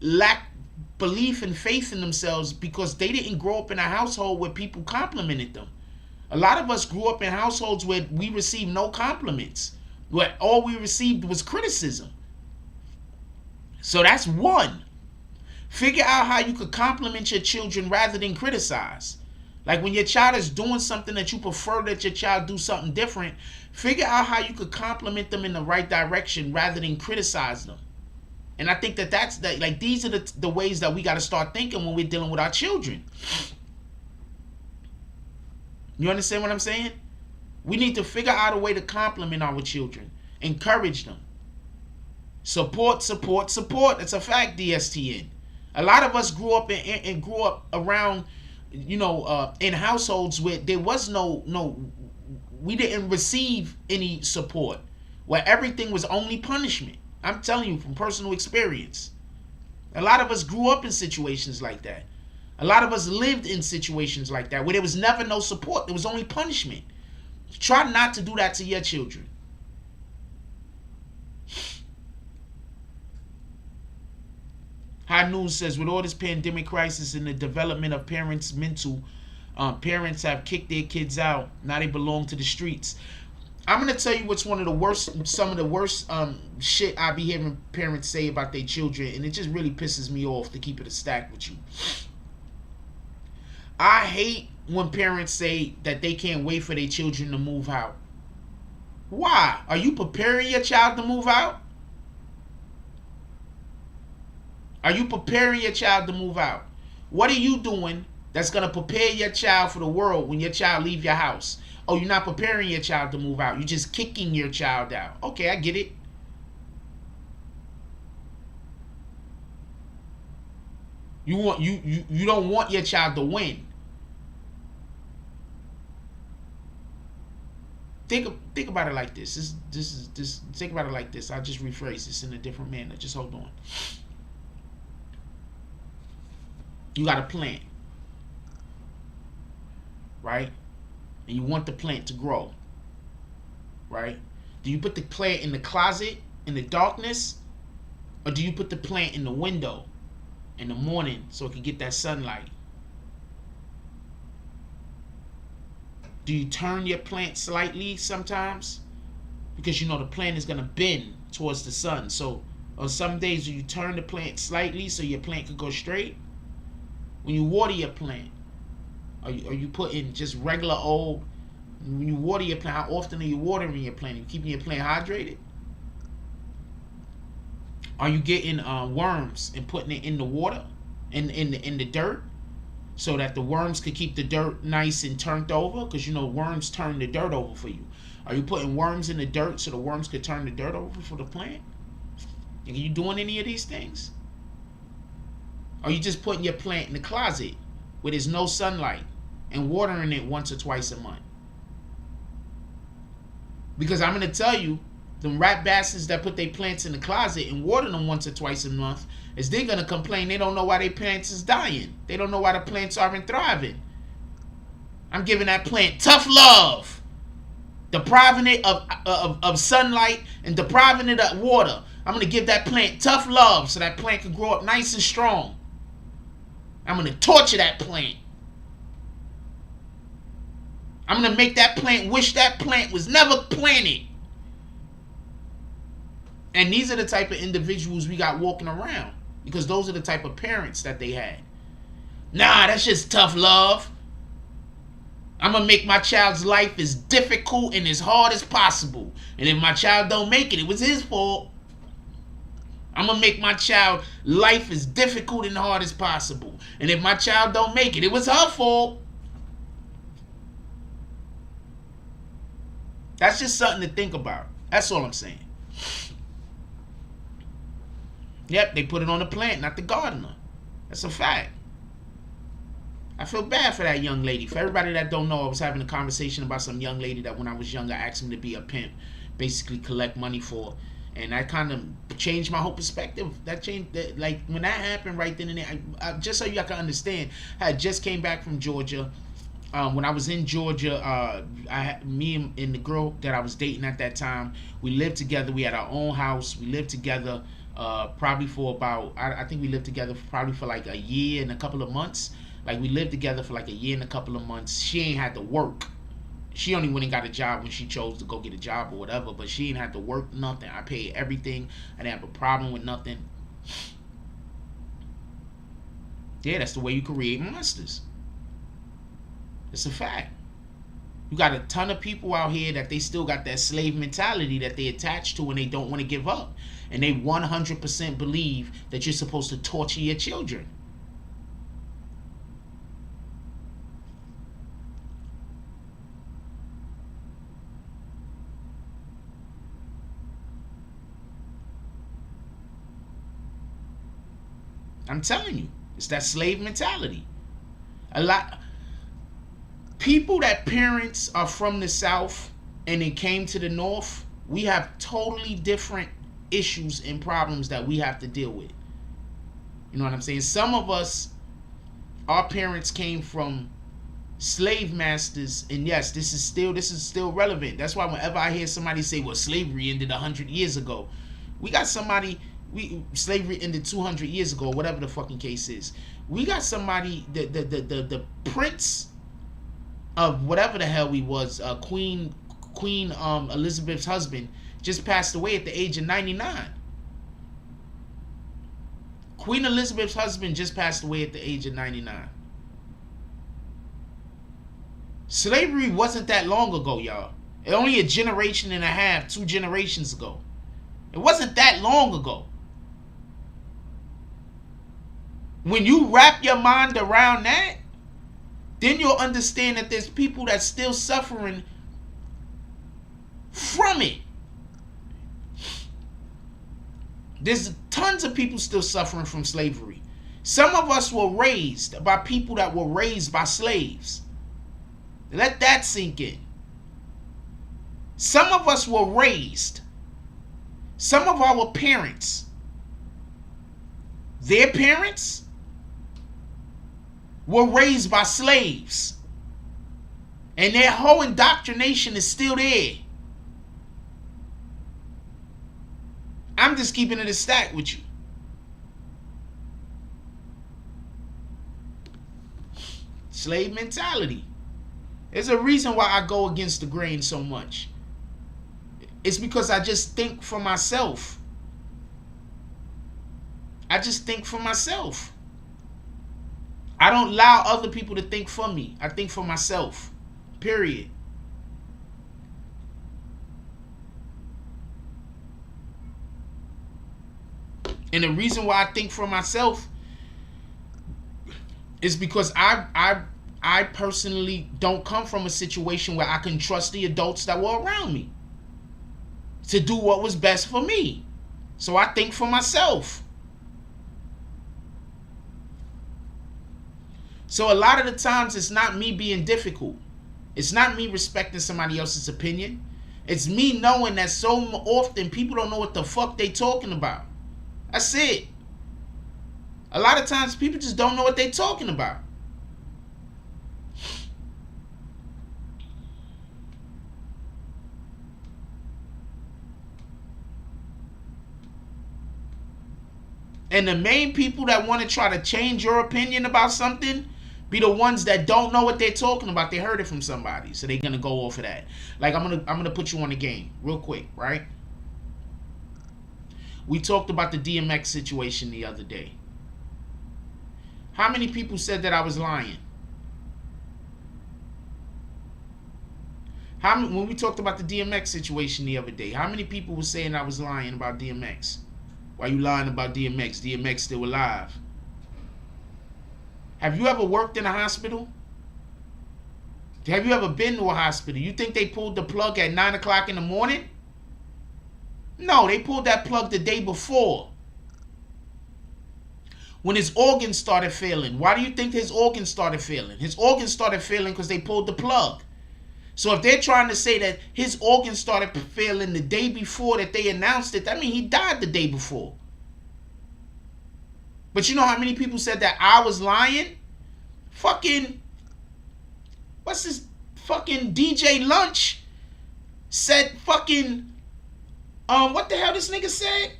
lack belief and faith in themselves because they didn't grow up in a household where people complimented them. A lot of us grew up in households where we received no compliments, where all we received was criticism. So that's one. Figure out how you could compliment your children rather than criticize. Like when your child is doing something that you prefer that your child do something different, figure out how you could compliment them in the right direction rather than criticize them. And I think that's like these are the ways that we got to start thinking when we're dealing with our children. You understand what I'm saying? We need to figure out a way to compliment our children, encourage them. Support. That's a fact, DSTN. A lot of us grew up and grew up around, in households where there was we didn't receive any support, where everything was only punishment. I'm telling you from personal experience. A lot of us grew up in situations like that. A lot of us lived in situations like that where there was never no support. There was only punishment. Try not to do that to your children. High News says, with all this pandemic crisis and the development of parents' parents have kicked their kids out. Now they belong to the streets. I'm going to tell you what's some of the worst shit I be hearing parents say about their children, and it just really pisses me off, to keep it a stack with you. I hate when parents say that they can't wait for their children to move out. Why? Are you preparing your child to move out? Are you preparing your child to move out? What are you doing that's going to prepare your child for the world when your child leave your house? Oh, you're not preparing your child to move out. You're just kicking your child out. Okay, I get it. You don't want your child to win. Think about it like this. Think about it like this. I'll just rephrase this in a different manner. Just hold on. You got a plant, right? And you want the plant to grow, right? Do you put the plant in the closet in the darkness, or do you put the plant in the window in the morning so it can get that sunlight? Do you turn your plant slightly sometimes? Because the plant is going to bend towards the sun. So Or some days you turn the plant slightly so your plant could go straight. When you water your plant, are you putting just regular old? When you water your plant, how often are you watering your plant? Are you keeping your plant hydrated? Are you getting worms and putting it in the water, in the dirt, so that the worms could keep the dirt nice and turned over? Because you know worms turn the dirt over for you. Are you putting worms in the dirt so the worms could turn the dirt over for the plant? Are you doing any of these things? Are you just putting your plant in the closet where there's no sunlight and watering it once or twice a month? Because I'm going to tell you, them rat bastards that put their plants in the closet and water them once or twice a month, is they're going to complain they don't know why their plants is dying. They don't know why the plants aren't thriving. I'm giving that plant tough love. Depriving it of sunlight and depriving it of water. I'm going to give that plant tough love so that plant can grow up nice and strong. I'm going to torture that plant. I'm going to make that plant wish that plant was never planted. And these are the type of individuals we got walking around, because those are the type of parents that they had. Nah, that's just tough love. I'm going to make my child's life as difficult and as hard as possible. And if my child don't make it, it was his fault. I'm going to make my child life as difficult and hard as possible. And if my child don't make it, it was her fault. That's just something to think about. That's all I'm saying. Yep, they put it on the plant, not the gardener. That's a fact. I feel bad for that young lady. For everybody that don't know, I was having a conversation about some young lady that when I was younger asked me to be a pimp, basically collect money for. And that kind of changed my whole perspective. That changed, like when that happened right then and there, just so you can understand, I just came back from Georgia. When I was in Georgia, me and the girl that I was dating at that time, we lived together. We had our own house. We lived together probably for about, I think we lived together probably for like a year and a couple of months. Like we lived together for like a year and a couple of months. She ain't had to work. She only went and got a job when she chose to go get a job or whatever, but she ain't had to work nothing. I paid everything. I didn't have a problem with nothing. Yeah, that's the way you create monsters. It's a fact. You got a ton of people out here that they still got that slave mentality that they attach to and they don't want to give up. And they 100% believe that you're supposed to torture your children. I'm telling you, it's that slave mentality. A lot people that parents are from the South and they came to the North, we have totally different issues and problems that we have to deal with. You know what I'm saying? Some of us, our parents came from slave masters, and yes, this is still relevant. That's why whenever I hear somebody say, well, slavery ended 100 years ago, we got somebody, slavery ended 200 years ago, whatever the fucking case is. We got somebody, the prince of whatever the hell we was, Queen Elizabeth's husband, just passed away at the age of 99. Queen Elizabeth's husband just passed away at the age of 99. Slavery wasn't that long ago, y'all. Only a generation and a half, 2 generations ago. It wasn't that long ago. When you wrap your mind around that, then you'll understand that there's people that's still suffering from it. There's tons of people still suffering from slavery. Some of us were raised by people that were raised by slaves. Let that sink in. Some of us were raised. Some of our parents, their parents, were raised by slaves. And their whole indoctrination is still there. I'm just keeping it a stack with you. Slave mentality. There's a reason why I go against the grain so much. It's because I just think for myself. I just think for myself. I don't allow other people to think for me. I think for myself. Period. And the reason why I think for myself is because I personally don't come from a situation where I can trust the adults that were around me to do what was best for me. So I think for myself. So a lot of the times it's not me being difficult. It's not me respecting somebody else's opinion. It's me knowing that so often people don't know what the fuck they talking about. That's it. A lot of times people just don't know what they talking about. And the main people that want to try to change your opinion about something be the ones that don't know what they're talking about. They heard it from somebody, so they're gonna go off of that. Like I'm gonna put you on the game real quick, right? We talked about the DMX situation the other day. How many people said that I was lying? When we talked about the DMX situation the other day, how many people were saying I was lying about DMX? Why you lying about DMX? DMX still alive. Have you ever worked in a hospital? Have you ever been to a hospital? You think they pulled the plug at 9 o'clock in the morning? No, they pulled that plug the day before. When his organs started failing. Why do you think his organs started failing? His organs started failing because they pulled the plug. So if they're trying to say that his organs started failing the day before that they announced it, that means he died the day before. But you know how many people said that I was lying? Fucking, what's this fucking DJ Lunch said fucking, what the hell this nigga said?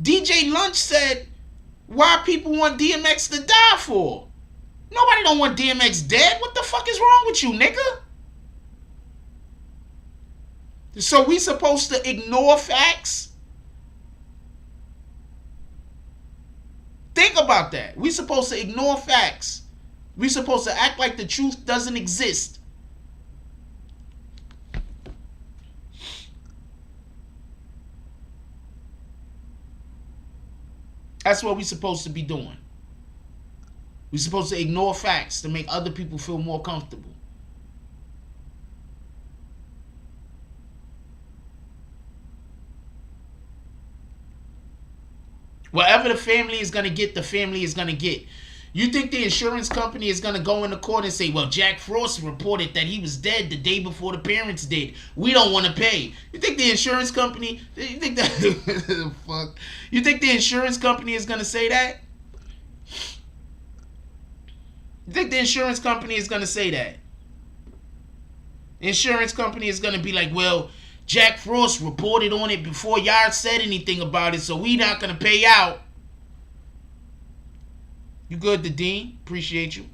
DJ Lunch said, why people want DMX to die for? Nobody don't want DMX dead. What the fuck is wrong with you, nigga? So we supposed to ignore facts? Think about that. We supposed to ignore facts. We supposed to act like the truth doesn't exist. That's what we supposed to be doing. We're supposed to ignore facts to make other people feel more comfortable. Whatever the family is going to get, the family is going to get. You think the insurance company is going to go into court and say, well, Jack Frost reported that he was dead the day before the parents did. We don't want to pay. You think the insurance company, you think that, fuck, you think the insurance company is going to say that? You think the insurance company is going to say that? The insurance company is going to be like, well, Jack Frost reported on it before y'all said anything about it, so we not going to pay out. You good, the Dean? Appreciate you.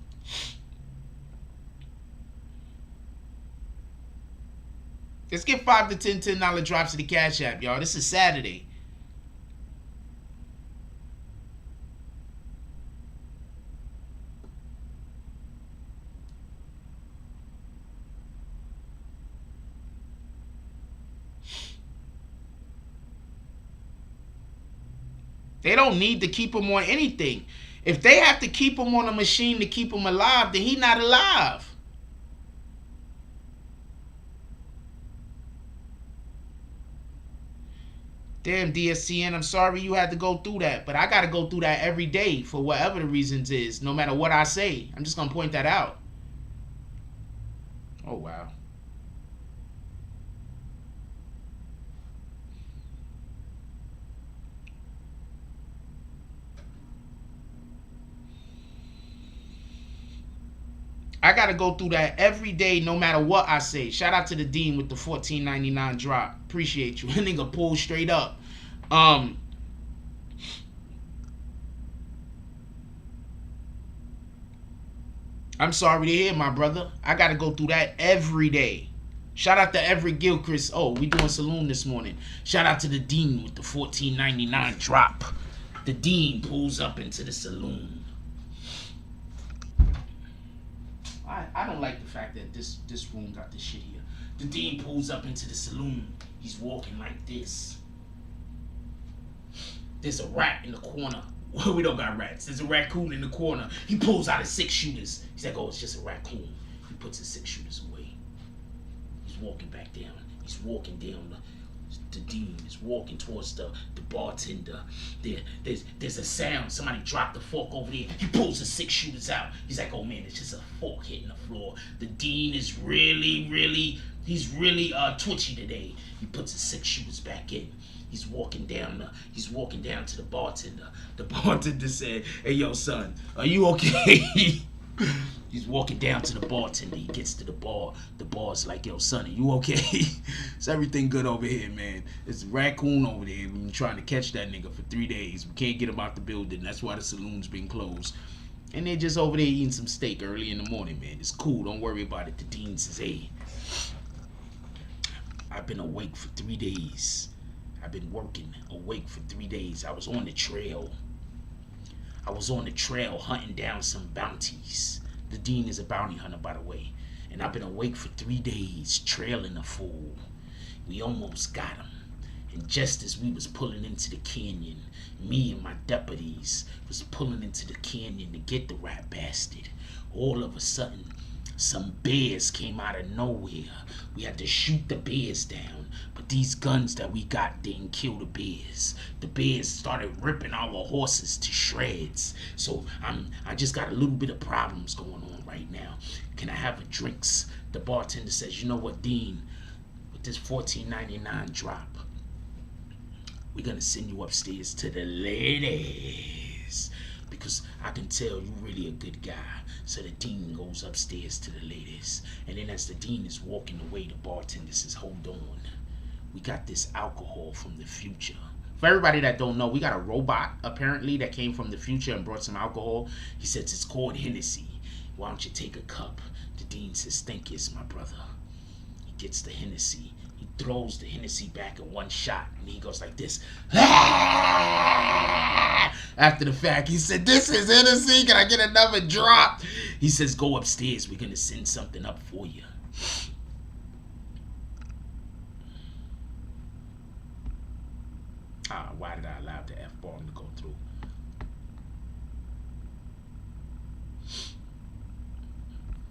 Let's get 5 to 10 $10 drops to the Cash App, y'all. This is Saturday. They don't need to keep him on anything. If they have to keep him on a machine to keep him alive, then he's not alive. Damn, DSCN, I'm sorry you had to go through that. But I got to go through that every day for whatever the reasons is, no matter what I say. I'm just going to point that out. Oh, wow. I gotta go through that every day, no matter what I say. Shout out to the Dean with the $14.99 drop. Appreciate you. Nigga pulled straight up. I'm sorry to hear, my brother. I gotta go through that every day. Shout out to Everett Gilchrist. Oh, we doing Saloon this morning. Shout out to the Dean with the $14.99 drop. The dean pulls up into the saloon. I don't like the fact that this room got this shit here. The dean pulls up into the saloon. He's walking like this. There's a rat in the corner. We don't got rats. There's a raccoon in the corner. He pulls out his 6 shooters. He's like, oh, it's just a raccoon. He puts his 6 shooters away. He's walking back down. He's walking down the dean is walking towards the bartender. There's a sound. Somebody dropped the fork over there. He pulls the 6 shooters out. He's like, oh man, it's just a fork hitting the floor. The dean is really twitchy today. He puts his 6 shooters back in. He's walking down to the bartender. The bartender said, hey yo son, are you okay? He's walking down to the bartender. He gets to the bar. The bar's like, yo, son, are you okay? Is everything good over here, man? There's a raccoon over there. We've been trying to catch that nigga for 3 days. We can't get him out the building. That's why the saloon's been closed. And they're just over there eating some steak early in the morning, man. It's cool. Don't worry about it. The dean says, hey, I've been awake for 3 days. I've been working awake for 3 days. I was on the trail. Hunting down some bounties. The dean is a bounty hunter, by the way. And I've been awake for 3 days, trailing a fool. We almost got him. And just as we was pulling into the canyon, me and my deputies was pulling into the canyon to get the rat bastard. All of a sudden, some bears came out of nowhere. We had to shoot the bears down. But these guns that we got didn't kill the bears. The bears started ripping our horses to shreds. So I just got a little bit of problems going on right now. Can I have a drinks? The bartender says, you know what, Dean? With this $14.99 drop, we're gonna send you upstairs to the ladies. Because I can tell you really a good guy. So the dean goes upstairs to the ladies. And then as the dean is walking away, the bartender says, hold on. We got this alcohol from the future. For everybody that don't know, we got a robot, apparently, that came from the future and brought some alcohol. He says it's called Hennessy. Why don't you take a cup? The dean says, thank you, my brother. He gets the Hennessy. He throws the Hennessy back in one shot. And he goes like this. After the fact, he said, this is Hennessy. Can I get another drop? He says, go upstairs. We're going to send something up for you. Why did I allow the F-bomb to go through?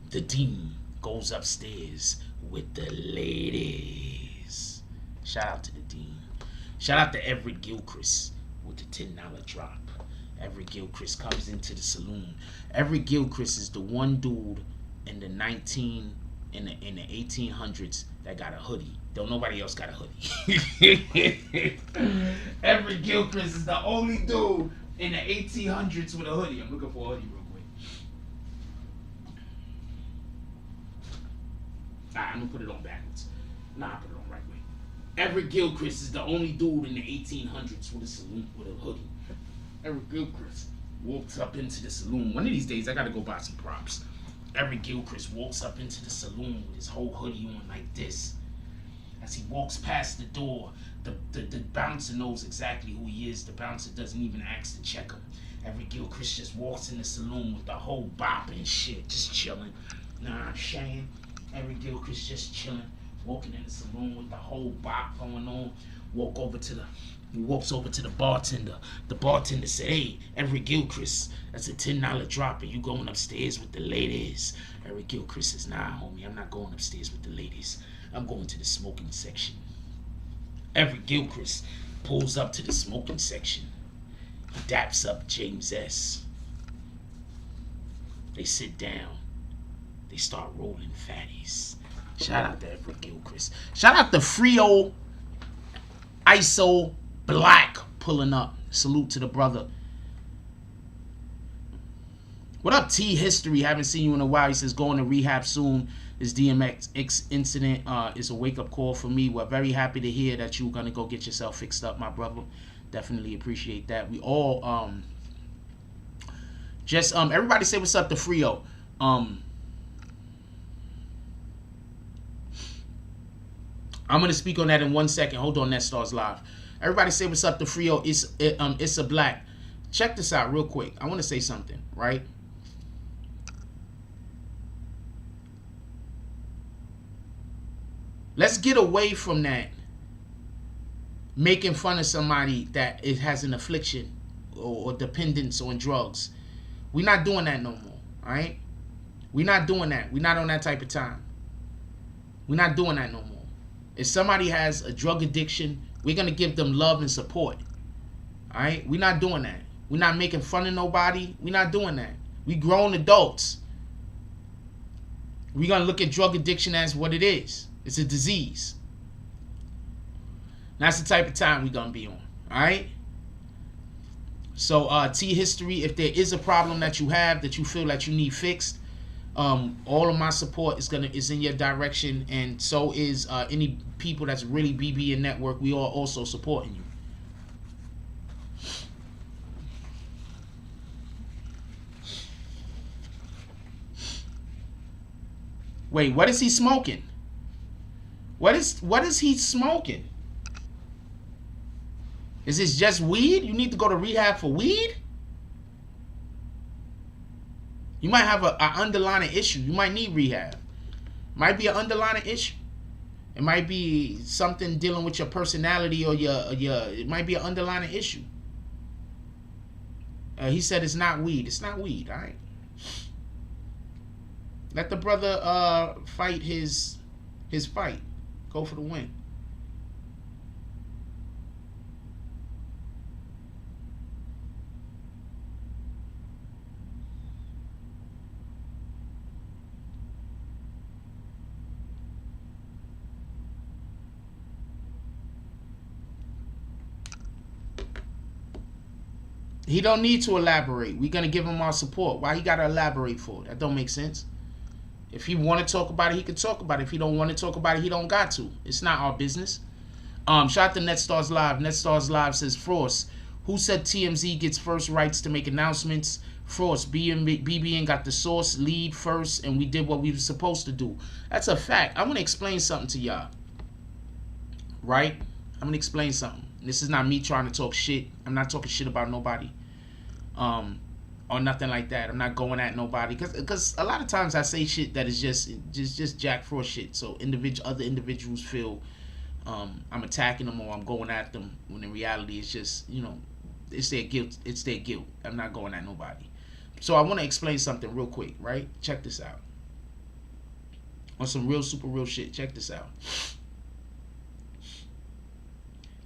The dean goes upstairs with the ladies. Shout out to the dean. Shout out to Everett Gilchrist with the $10 drop. Everett Gilchrist comes into the saloon. Everett Gilchrist is the one dude in the 1800s that got a hoodie. Don't nobody else got a hoodie. Everett Gilchrist is the only dude in the 1800s with a hoodie. I'm looking for a hoodie real quick. Alright, I'm gonna put it on backwards. Nah, I put it on right way. Everett Gilchrist is the only dude in the 1800s with a saloon with a hoodie. Everett Gilchrist walks up into the saloon. One of these days, I gotta go buy some props. Everett Gilchrist walks up into the saloon with his whole hoodie on like this. As he walks past the door, the bouncer knows exactly who he is. The bouncer doesn't even ask to check him. Everett Gilchrist just walks in the saloon with the whole bop and shit, just chilling. Nah, Shane. Everett Gilchrist just chilling, walking in the saloon with the whole bop going on. He walks over to the bartender. The bartender said, hey, Everett Gilchrist, that's a $10 drop and you going upstairs with the ladies. Everett Gilchrist says, nah, homie, I'm not going upstairs with the ladies. I'm going to the smoking section. Everett Gilchrist pulls up to the smoking section. He daps up James S. They sit down. They start rolling fatties. Shout out to Everett Gilchrist. Shout out to Frio ISO Black pulling up. Salute to the brother. What up, T History? Haven't seen you in a while. He says going to rehab soon. This DMX incident is a wake-up call for me. We're very happy to hear that you're gonna go get yourself fixed up, my brother. Definitely appreciate that. We all everybody say what's up to Frio. I'm gonna speak on that in 1 second. Hold on, that starts live. Everybody say what's up to Frio. It's a black. check this out real quick. I want to say something, right? Let's get away from that making fun of somebody that it has an affliction or dependence on drugs. We're not doing that no more, all right? We're not doing that. We're not on that type of time. We're not doing that no more. If somebody has a drug addiction, we're going to give them love and support, all right? We're not doing that. We're not making fun of nobody. We're not doing that. We grown adults. We're going to look at drug addiction as what it is. It's a disease. That's the type of time we're going to be on. All right? So, T History, if there is a problem that you have that you feel that you need fixed, all of my support is in your direction, and so is any people that's really BBN Network. We are also supporting you. Wait, what is he smoking? What is he smoking? Is this just weed? You need to go to rehab for weed? You might have an underlying issue. You might need rehab. Might be an underlying issue. It might be something dealing with your personality or your it might be an underlying issue. He said it's not weed. It's not weed, all right? Let the brother fight his fight. Go for the win. He don't need to elaborate. We're going to give him our support. Why he got to elaborate for? That don't make sense. If he want to talk about it, he can talk about it. If he don't want to talk about it, he don't got to. It's not our business. Shout out to NetStars Live. NetStars Live says, Frost, who said TMZ gets first rights to make announcements? Frost, BBN got the source lead first, and we did what we were supposed to do. That's a fact. I'm going to explain something to y'all. Right? I'm going to explain something. This is not me trying to talk shit. I'm not talking shit about nobody. Or nothing like that. I'm not going at nobody. Because a lot of times I say shit that is just Jack Frost shit. So other individuals feel I'm attacking them or I'm going at them. When in reality it's just, you know, it's their guilt. It's their guilt. I'm not going at nobody. So I want to explain something real quick, right? Check this out. On some real, super real shit. Check this out.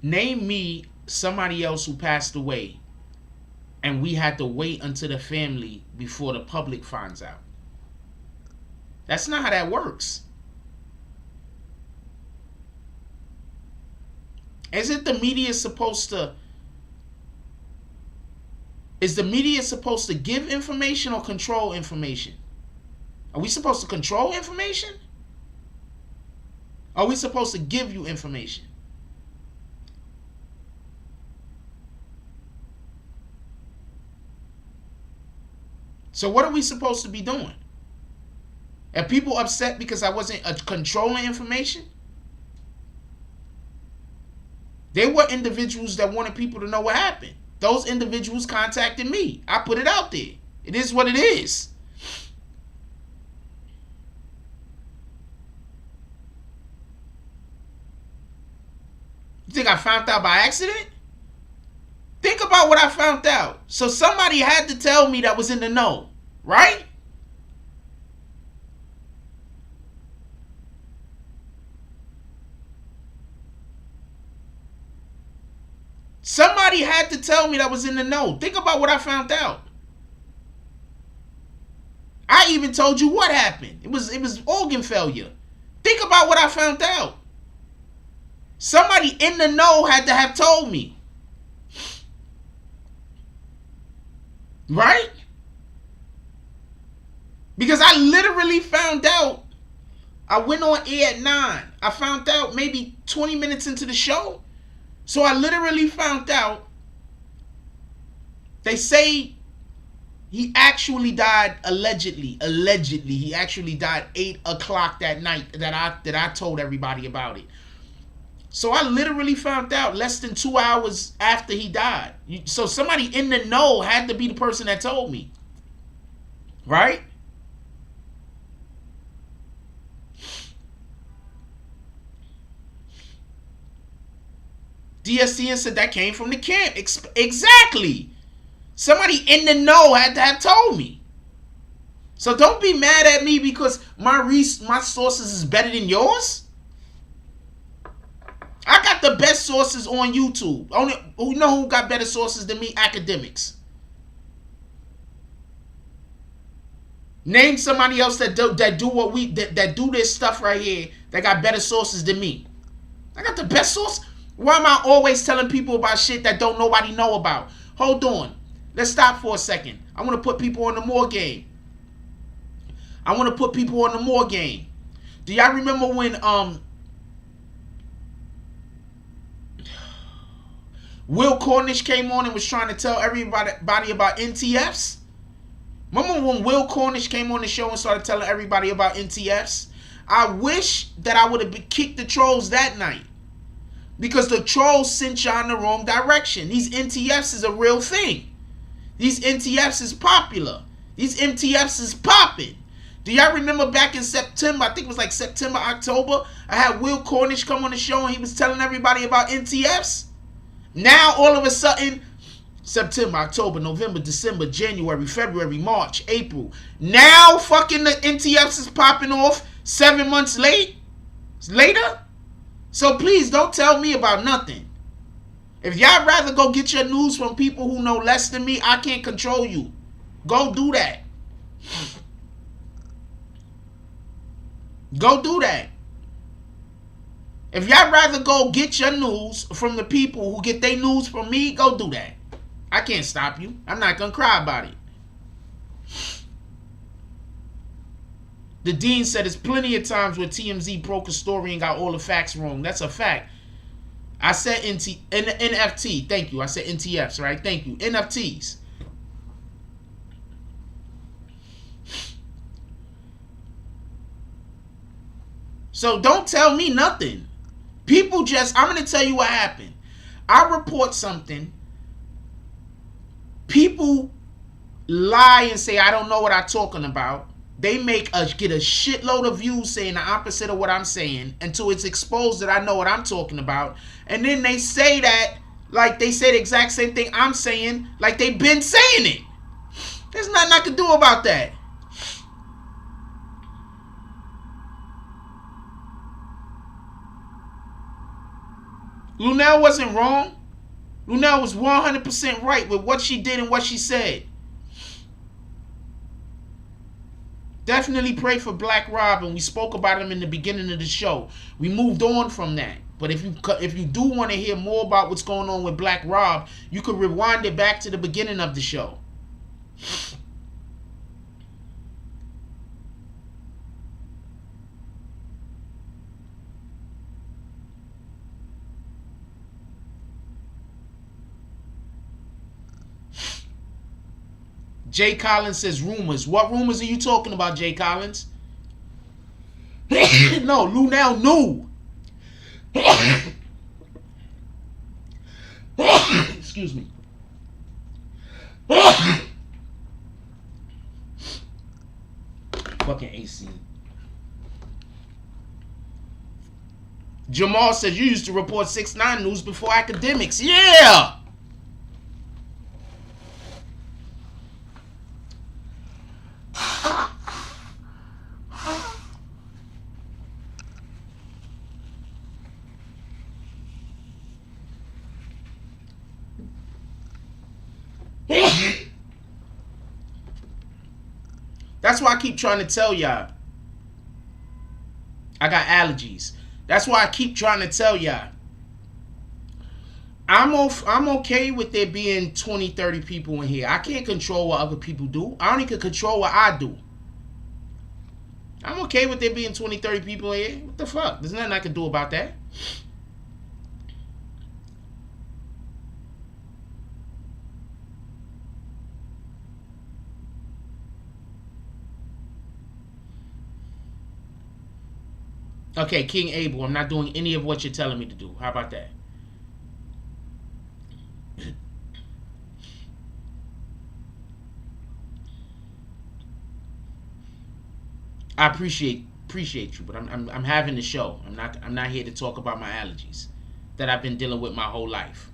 Name me somebody else who passed away and we had to wait until the family before the public finds out. That's not how that works. Isn't the media supposed to... Is the media supposed to give information or control information? Are we supposed to control information? Are we supposed to give you information? So what are we supposed to be doing? Are people upset because I wasn't controlling information? There were individuals that wanted people to know what happened. Those individuals contacted me. I put it out there. It is what it is. You think I found out by accident? Think about what I found out. So somebody had to tell me that was in the know, right? Somebody had to tell me that was in the know. Think about what I found out. I even told you what happened. It was organ failure. Think about what I found out. Somebody in the know had to have told me. Right? Because I literally found out. I went on air at 9. I found out maybe 20 minutes into the show. So I literally found out. They say he actually died allegedly. Allegedly, he actually died 8 o'clock that night that I told everybody about it. So I literally found out less than 2 hours after he died. So somebody in the know had to be the person that told me. Right? DSTN said that came from the camp. Exactly. Somebody in the know had to have told me. So don't be mad at me because my sources is better than yours. I got the best sources on YouTube. Who know who got better sources than me? Academics. Name somebody else that do this stuff right here that got better sources than me. I got the best source. Why am I always telling people about shit that don't nobody know about? Hold on. Let's stop for a second. I want to put people on the more game. Do y'all remember when Will Cornish came on and was trying to tell everybody about NTFs? Remember when Will Cornish came on the show and started telling everybody about NTFs? I wish that I would have kicked the trolls that night. Because the trolls sent y'all in the wrong direction. These NTFs is a real thing. These NTFs is popular. These MTFs is popping. Do y'all remember back in September? I think it was like September, October. I had Will Cornish come on the show and he was telling everybody about NTFs. Now all of a sudden, September, October, November, December, January, February, March, April. Now fucking the NTFs is popping off 7 months later. So please don't tell me about nothing. If y'all rather go get your news from people who know less than me, I can't control you. Go do that. Go do that. If y'all rather go get your news from the people who get their news from me, go do that. I can't stop you. I'm not going to cry about it. The dean said there's plenty of times where TMZ broke a story and got all the facts wrong. That's a fact. I said NFT. Thank you. I said NTFs, right? Thank you. NFTs. So don't tell me nothing. People just, I'm going to tell you what happened. I report something. People lie and say, I don't know what I'm talking about. They get a shitload of views saying the opposite of what I'm saying until it's exposed that I know what I'm talking about. And then they say that, like they say the exact same thing I'm saying, like they've been saying it. There's nothing I can do about that. Lunel wasn't wrong. Lunel was 100% right with what she did and what she said. Definitely pray for Black Rob, and we spoke about him in the beginning of the show. We moved on from that. But if you do want to hear more about what's going on with Black Rob, you could rewind it back to the beginning of the show. Jay Collins says rumors. What rumors are you talking about, Jay Collins? No, Lunel knew. Excuse me. Fucking AC. Jamal says you used to report 6ix9ine news before academics. Yeah. That's why I keep trying to tell y'all. I got allergies. That's why I keep trying to tell y'all. I'm okay with there being 20, 30 people in here. I can't control what other people do. I only can control what I do. I'm okay with there being 20, 30 people in here. What the fuck? There's nothing I can do about that. Okay, King Abel, I'm not doing any of what you're telling me to do. How about that? I appreciate you, but I'm having the show. I'm not here to talk about my allergies that I've been dealing with my whole life.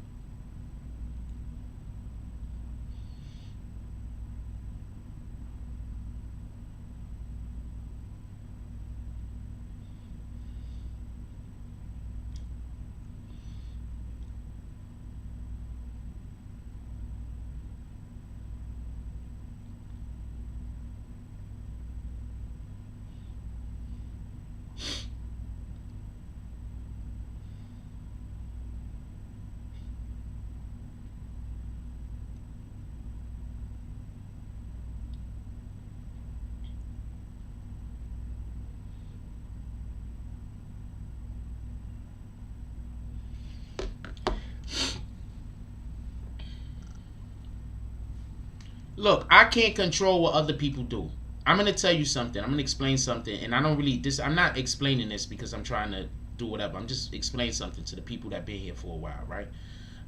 Look, I can't control what other people do. I'm gonna tell you something. I'm gonna explain something, and I don't really this. I'm not explaining this because I'm trying to do whatever. I'm just explaining something to the people that been here for a while, right?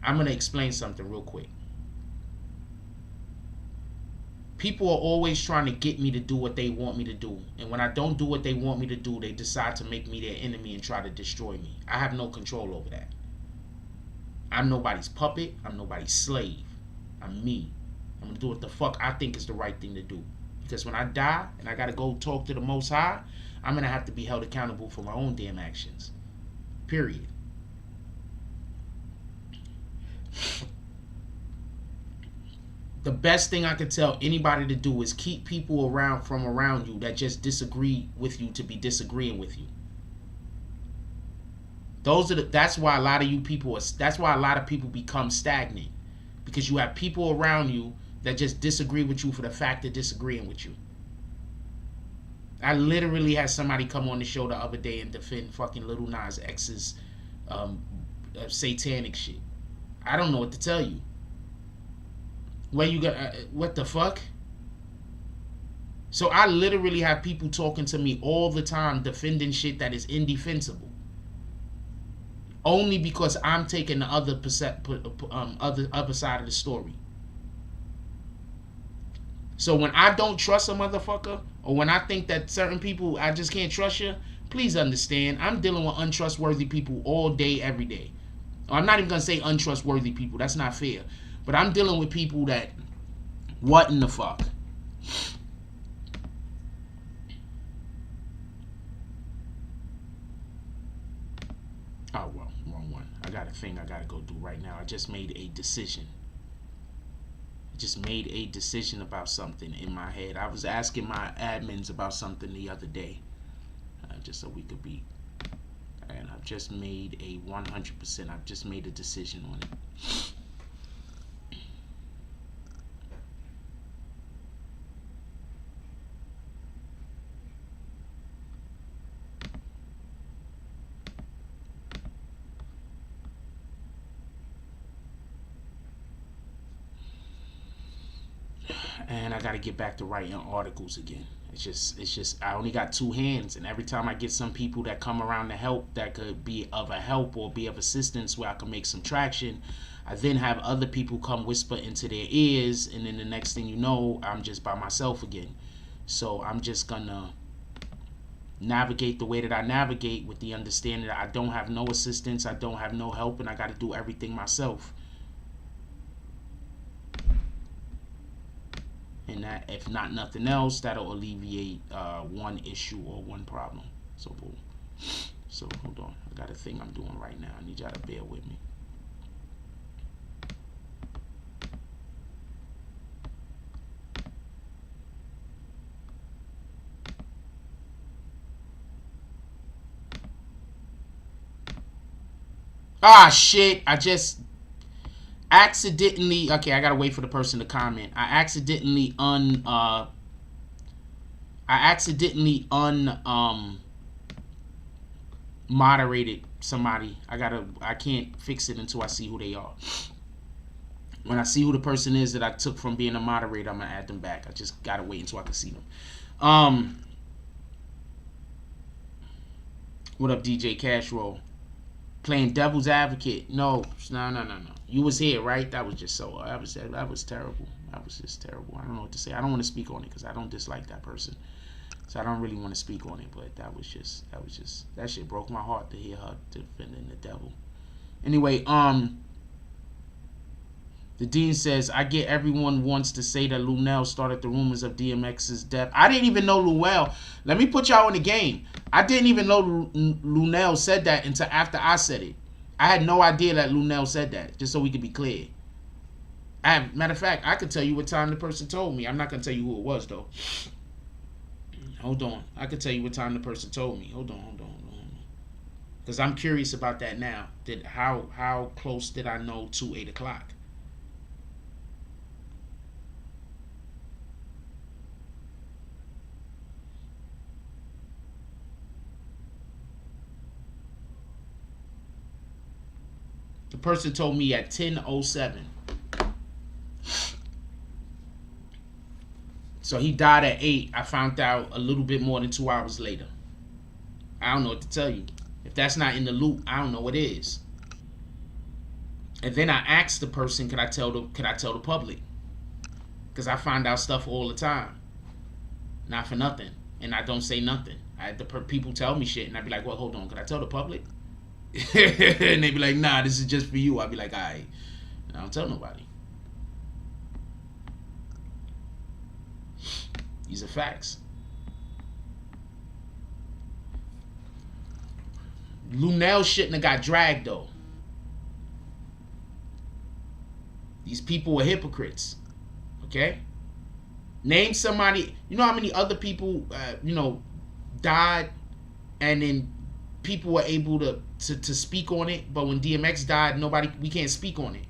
I'm gonna explain something real quick. People are always trying to get me to do what they want me to do, and when I don't do what they want me to do, they decide to make me their enemy and try to destroy me. I have no control over that. I'm nobody's puppet. I'm nobody's slave. I'm me. I'm gonna do what the fuck I think is the right thing to do. Because when I die and I gotta go talk to the Most High, I'm gonna have to be held accountable for my own damn actions. Period. The best thing I could tell anybody to do is keep people around you that just disagree with you to be disagreeing with you. That's why a lot of you people that's why a lot of people become stagnant. Because you have people around you that just disagree with you for the fact of disagreeing with you. I literally had somebody come on the show the other day and defend fucking Little Nas X's satanic shit. I don't know what to tell you. Where you got what the fuck? So I literally have people talking to me all the time defending shit that is indefensible. Only because I'm taking the other side of the story. So when I don't trust a motherfucker, or when I think that certain people, I just can't trust you, please understand, I'm dealing with untrustworthy people all day, every day. I'm not even going to say untrustworthy people. That's not fair. But I'm dealing with people that, what in the fuck? Oh, well, wrong one. I got a thing I got to go do right now. I just made a decision. Just made a decision about something in my head. I was asking my admins about something the other day, just so we could be. And I've just made a 100%. I've just made a decision on it. And I got to get back to writing articles again. It's just I only got two hands, and every time I get some people that come around to help that could be of a help or be of assistance where I can make some traction, I then have other people come whisper into their ears, and then the next thing you know, I'm just by myself again. So I'm just gonna navigate the way that I navigate with the understanding that I don't have no assistance, I don't have no help, and I got to do everything myself. And that, if not nothing else, that'll alleviate one issue or one problem. So boom. So hold on, I got a thing I'm doing right now. I need y'all to bear with me. Ah shit, I just accidentally, okay, I gotta wait for the person to comment. I accidentally moderated somebody. I can't fix it until I see who they are. When I see who the person is that I took from being a moderator, I'm gonna add them back. I just gotta wait until I can see them. What up, DJ Cashroll? Playing devil's advocate? No. You was here, right? That was just so. That was terrible. That was just terrible. I don't know what to say. I don't want to speak on it because I don't dislike that person, so I don't really want to speak on it. But that shit broke my heart to hear her defending the devil. Anyway, the dean says, I get everyone wants to say that Lunel started the rumors of DMX's death. I didn't even know Lunel. Let me put y'all in the game. I didn't even know Lunel said that until after I said it. I had no idea that Lunel said that, just so we could be clear. Matter of fact, I could tell you what time the person told me. I'm not going to tell you who it was, though. Hold on. I could tell you what time the person told me. Hold on. Because I'm curious about that now. How close did I know to 8 o'clock? The person told me at 10:07. So he died at 8. I found out a little bit more than 2 hours later. I don't know what to tell you. If that's not in the loop, I don't know what is. And then I asked the person, could I tell the public? Because I find out stuff all the time. Not for nothing. And I don't say nothing. People tell me shit and I'd be like, well, hold on, could I tell the public? And they be like, nah, this is just for you. I'd be like, alright. And I don't tell nobody. These are facts. Lunel shouldn't have got dragged though. These people were hypocrites. Okay? Name somebody. You know how many other people died and then people were able to speak on it, but when DMX died, we can't speak on it.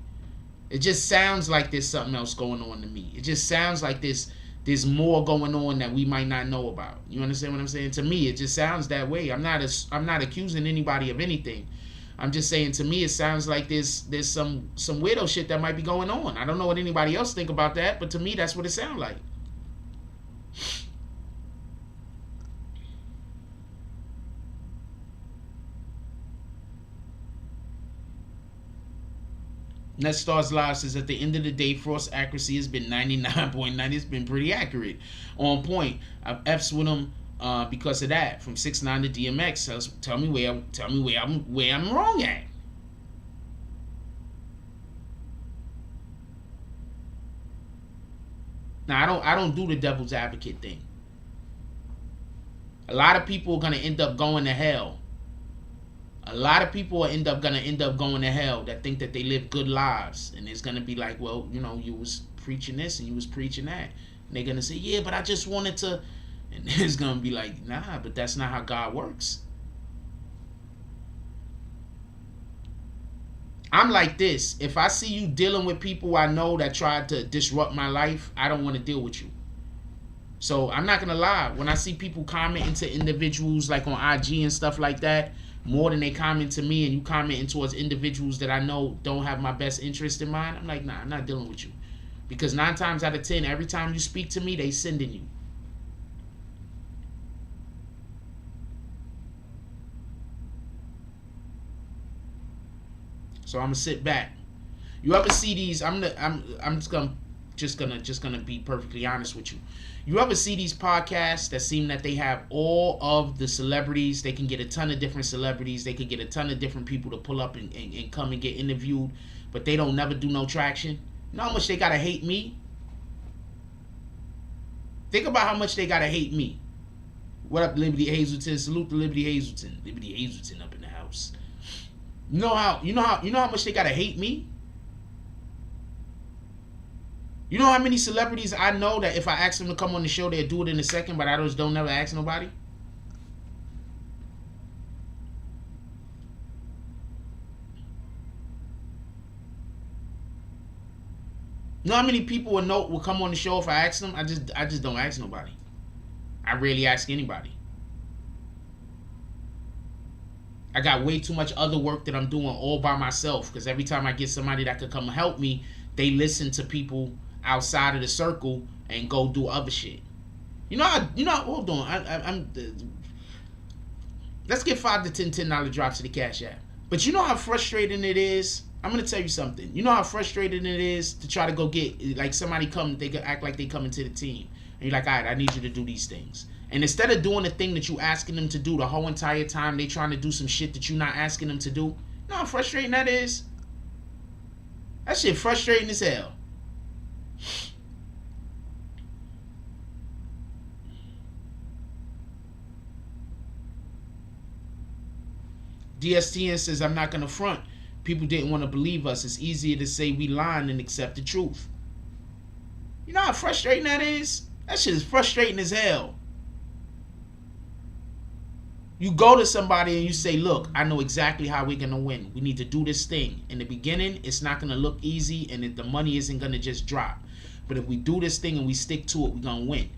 It just sounds like there's something else going on to me. It just sounds like there's more going on that we might not know about. You understand what I'm saying? To me, it just sounds that way. I'm not accusing anybody of anything. I'm just saying, to me, it sounds like there's some weirdo shit that might be going on. I don't know what anybody else think about that, but to me, that's what it sounds like. NetStars Live says, at the end of the day, Frost's accuracy has been 99.9. It's been pretty accurate. On point. I've F's with him because of that. From 6ix9ine to DMX. Tell me where I'm wrong at. Now I don't do the devil's advocate thing. A lot of people are gonna end up going to hell. A lot of people are gonna end up going to hell that think that they live good lives, and it's gonna be like, well, you was preaching this and you was preaching that, and they're gonna say, yeah, but I just wanted to, and it's gonna be like, nah, but that's not how God works. I'm like this. If I see you dealing with people I know that tried to disrupt my life, I don't want to deal with you. So I'm not gonna lie. When I see people commenting to individuals like on IG and stuff like that, more than they comment to me, and you commenting towards individuals that I know don't have my best interest in mind, I'm like, nah, I'm not dealing with you. Because 9 times out of 10, every time you speak to me, they sending you. So I'm gonna sit back. You ever see these? I'm just gonna be perfectly honest with you. You ever see these podcasts that seem that they have all of the celebrities? They can get a ton of different celebrities. They can get a ton of different people to pull up and come and get interviewed, but they don't never do no traction. You know how much they gotta hate me? Think about how much they gotta hate me. What up, Liberty Hazelton? Salute to Liberty Hazelton. Liberty Hazelton up in the house. You know how much they gotta hate me? You know how many celebrities I know that if I ask them to come on the show, they'll do it in a second, but I just don't never ask nobody? You know how many people will come on the show if I ask them? I just don't ask nobody. I rarely ask anybody. I got way too much other work that I'm doing all by myself, because every time I get somebody that could come help me, they listen to people outside of the circle and go do other shit. Hold on. Let's get 5 to 10 $10 drops to the Cash App. But you know how frustrating it is? I'm going to tell you something. You know how frustrating it is to try to go get, like, somebody come, they act like they coming to the team. And you're like, all right, I need you to do these things. And instead of doing the thing that you asking them to do the whole entire time, they trying to do some shit that you're not asking them to do. You know how frustrating that is? That shit frustrating as hell. DSTN says, I'm not going to front. People didn't want to believe us. It's easier to say we lying than accept the truth. You know how frustrating that is? That shit is frustrating as hell. You go to somebody and you say, look, I know exactly how we're going to win. We need to do this thing. In the beginning, it's not going to look easy, and the money isn't going to just drop. But if we do this thing and we stick to it, we're going to win.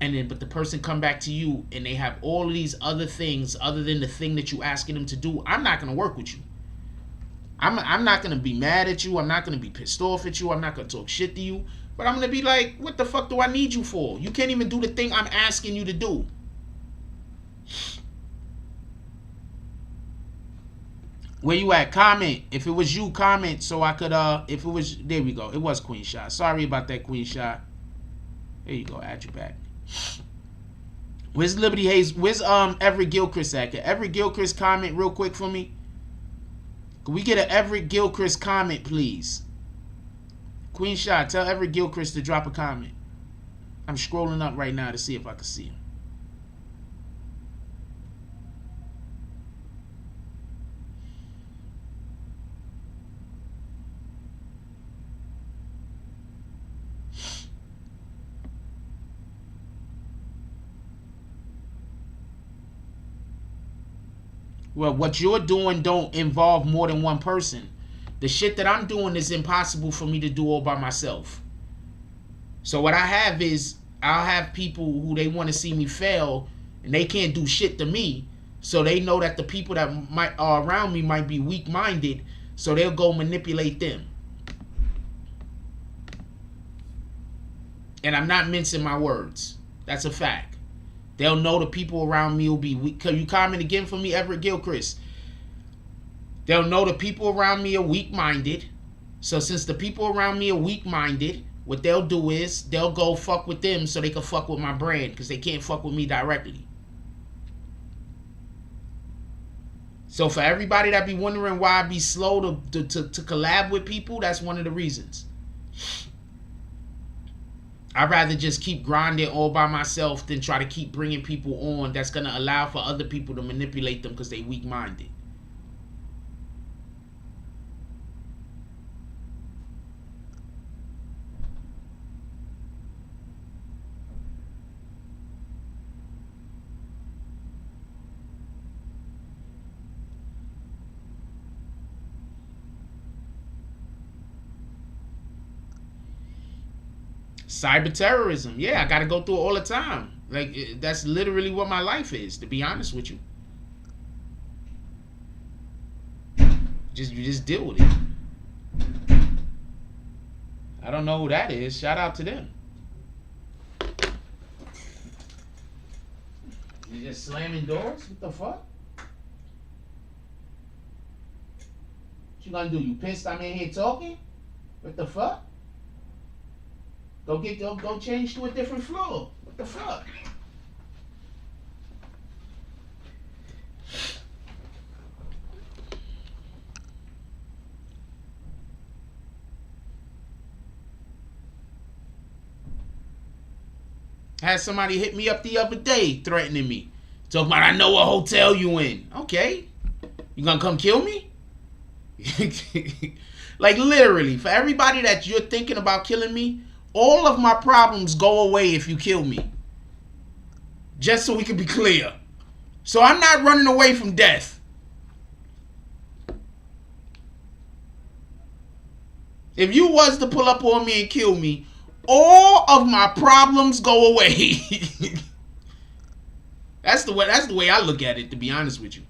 And then, but the person come back to you and they have all of these other things other than the thing that you asking them to do. I'm not going to work with you. I'm not going to be mad at you. I'm not going to be pissed off at you. I'm not going to talk shit to you. But I'm going to be like, what the fuck do I need you for? You can't even do the thing I'm asking you to do. Where you at? Comment. If it was you, comment so I could, if it was, there we go. It was Queen Shot. Sorry about that, Queen Shot. There you go. Add you back. Where's Liberty Hayes? Where's Everett Gilchrist at? Can Everett Gilchrist comment real quick for me? Can we get an Everett Gilchrist comment, please? Queen Shot, tell Everett Gilchrist to drop a comment. I'm scrolling up right now to see if I can see him. Well, what you're doing don't involve more than one person. The shit that I'm doing is impossible for me to do all by myself. So what I have is, I'll have people who they want to see me fail, and they can't do shit to me. So they know that the people that are around me might be weak-minded, so they'll go manipulate them. And I'm not mincing my words. That's a fact. They'll know the people around me will be weak. Can you comment again for me, Everett Gilchrist? They'll know the people around me are weak-minded. So since the people around me are weak-minded, what they'll do is they'll go fuck with them so they can fuck with my brand, because they can't fuck with me directly. So for everybody that be wondering why I be slow to collab with people, that's one of the reasons. I'd rather just keep grinding all by myself than try to keep bringing people on that's going to allow for other people to manipulate them because they weak-minded. Cyber terrorism. Yeah, I got to go through it all the time. Like, that's literally what my life is, to be honest with you. You just deal with it. I don't know who that is. Shout out to them. You just slamming doors? What the fuck? What you gonna do? You pissed I'm in here talking? What the fuck? Go change to a different floor. What the fuck? I had somebody hit me up the other day threatening me. Talking about, I know what hotel you in. Okay. You gonna come kill me? Like, literally, for everybody that you're thinking about killing me, all of my problems go away if you kill me. Just so we can be clear. So I'm not running away from death. If you was to pull up on me and kill me, all of my problems go away. That's the way I look at it, to be honest with you.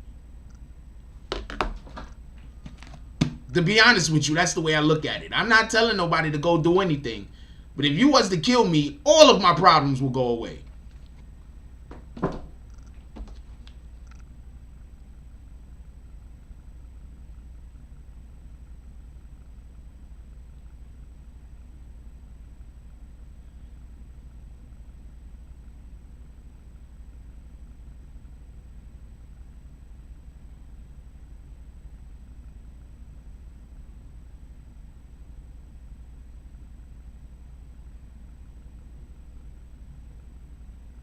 To be honest with you, that's the way I look at it. I'm not telling nobody to go do anything. But if you was to kill me, all of my problems will go away.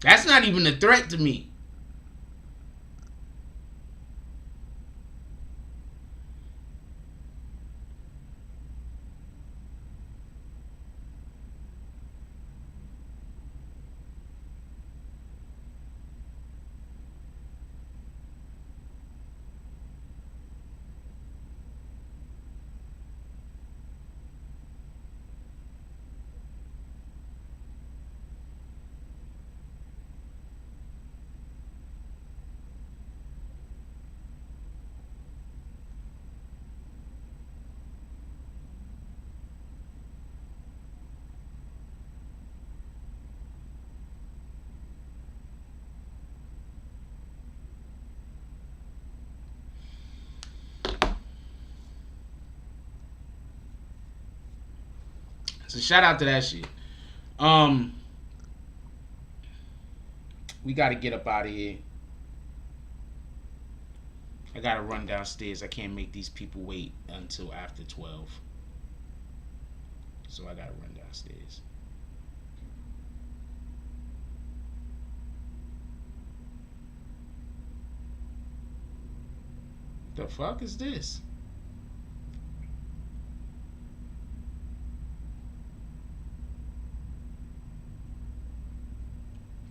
That's not even a threat to me. So shout out to that shit. Um, we got to get up out of here. I got to run downstairs. I can't make these people wait until after 12. So I got to run downstairs. The fuck is this?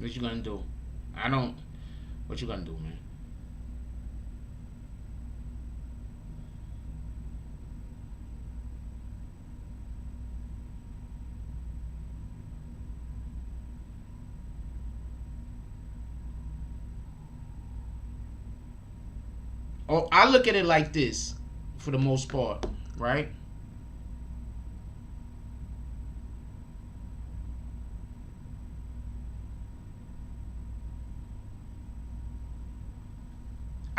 What you gonna do? I don't. What you gonna do, man? Oh, I look at it like this, for the most part, right?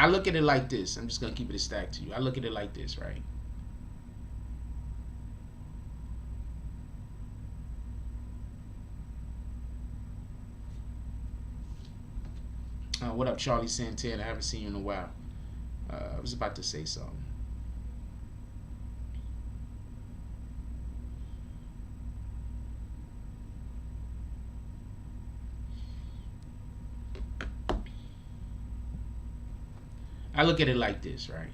I look at it like this. I'm just gonna keep it a stack to you. I look at it like this, right? What up, Charlie Santana? I haven't seen you in a while. I was about to say something. I look at it like this, right?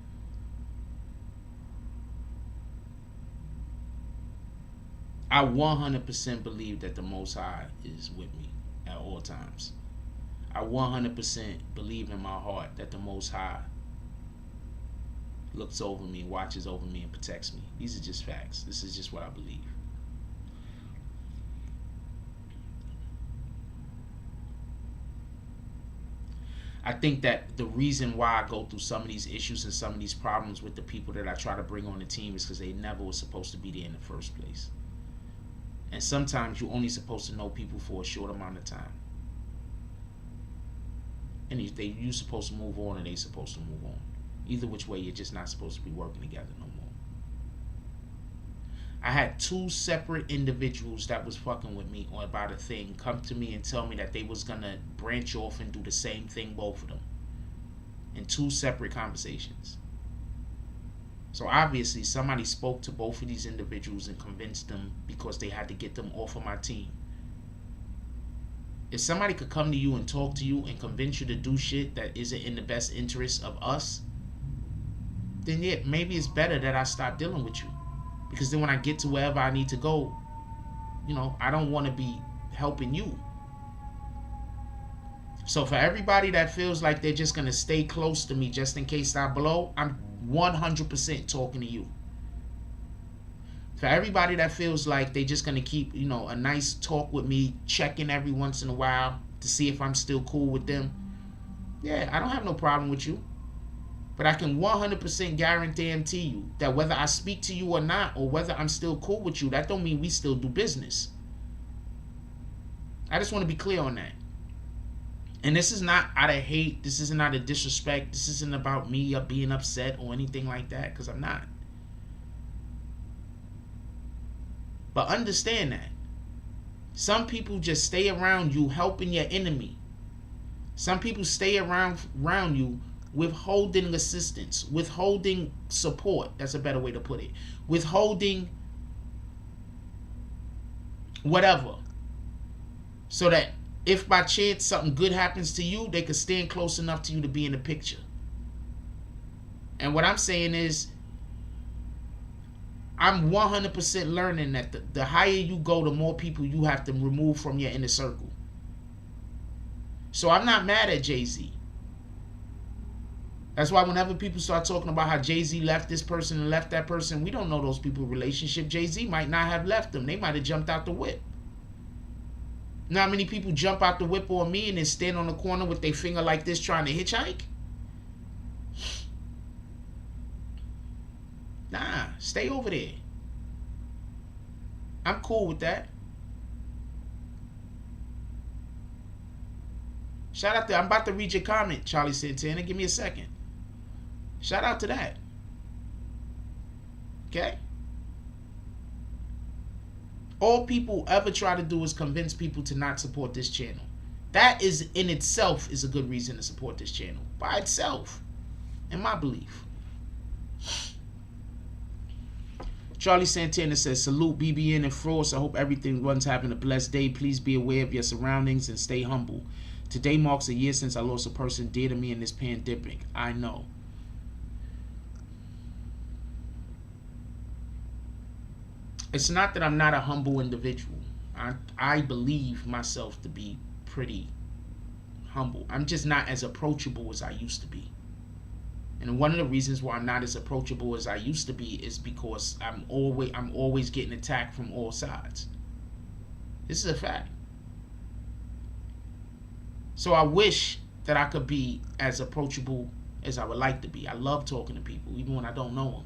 I 100% believe that the Most High is with me at all times. I 100% believe in my heart that the Most High looks over me, watches over me, and protects me. These are just facts. This is just what I believe. I think that the reason why I go through some of these issues and some of these problems with the people that I try to bring on the team is because they never were supposed to be there in the first place. And sometimes you're only supposed to know people for a short amount of time. And you're supposed to move on, and they supposed to move on. Either which way, you're just not supposed to be working together no more. I had two separate individuals that was fucking with me on about a thing come to me and tell me that they was gonna branch off and do the same thing, both of them, in two separate conversations. So obviously somebody spoke to both of these individuals and convinced them because they had to get them off of my team. If somebody could come to you and talk to you and convince you to do shit that isn't in the best interest of us, then yeah, maybe it's better that I stop dealing with you. Because then when I get to wherever I need to go, I don't want to be helping you. So for everybody that feels like they're just going to stay close to me just in case I blow, I'm 100% talking to you. For everybody that feels like they're just going to keep, a nice talk with me, checking every once in a while to see if I'm still cool with them, yeah, I don't have no problem with you. But I can 100% guarantee you that whether I speak to you or not, or whether I'm still cool with you, that don't mean we still do business. I just want to be clear on that. And this is not out of hate. This isn't out of disrespect. This isn't about me being upset or anything like that, because I'm not. But understand that. Some people just stay around you helping your enemy. Some people stay around you withholding assistance, withholding support. That's a better way to put it. Withholding whatever. So that if by chance something good happens to you, they could stand close enough to you to be in the picture. And what I'm saying is, I'm 100% learning that the higher you go, the more people you have to remove from your inner circle. So I'm not mad at Jay-Z. That's why whenever people start talking about how Jay-Z left this person and left that person, we don't know those people's relationship. Jay-Z might not have left them. They might have jumped out the whip. You know how many people jump out the whip on me and then stand on the corner with their finger like this trying to hitchhike? Nah, stay over there. I'm cool with that. Shout out to, I'm about to read your comment, Charlie Santana. Give me a second. Shout out to that. Okay? All people ever try to do is convince people to not support this channel. That is in itself is a good reason to support this channel. By itself. In my belief. Charlie Santana says, salute BBN and Frost. I hope everything runs having a blessed day. Please be aware of your surroundings and stay humble. Today marks a year since I lost a person dear to me in this pandemic. I know. It's not that I'm not a humble individual. I believe myself to be pretty humble. I'm just not as approachable as I used to be. And one of the reasons why I'm not as approachable as I used to be is because I'm always getting attacked from all sides. This is a fact. So I wish that I could be as approachable as I would like to be. I love talking to people, even when I don't know them.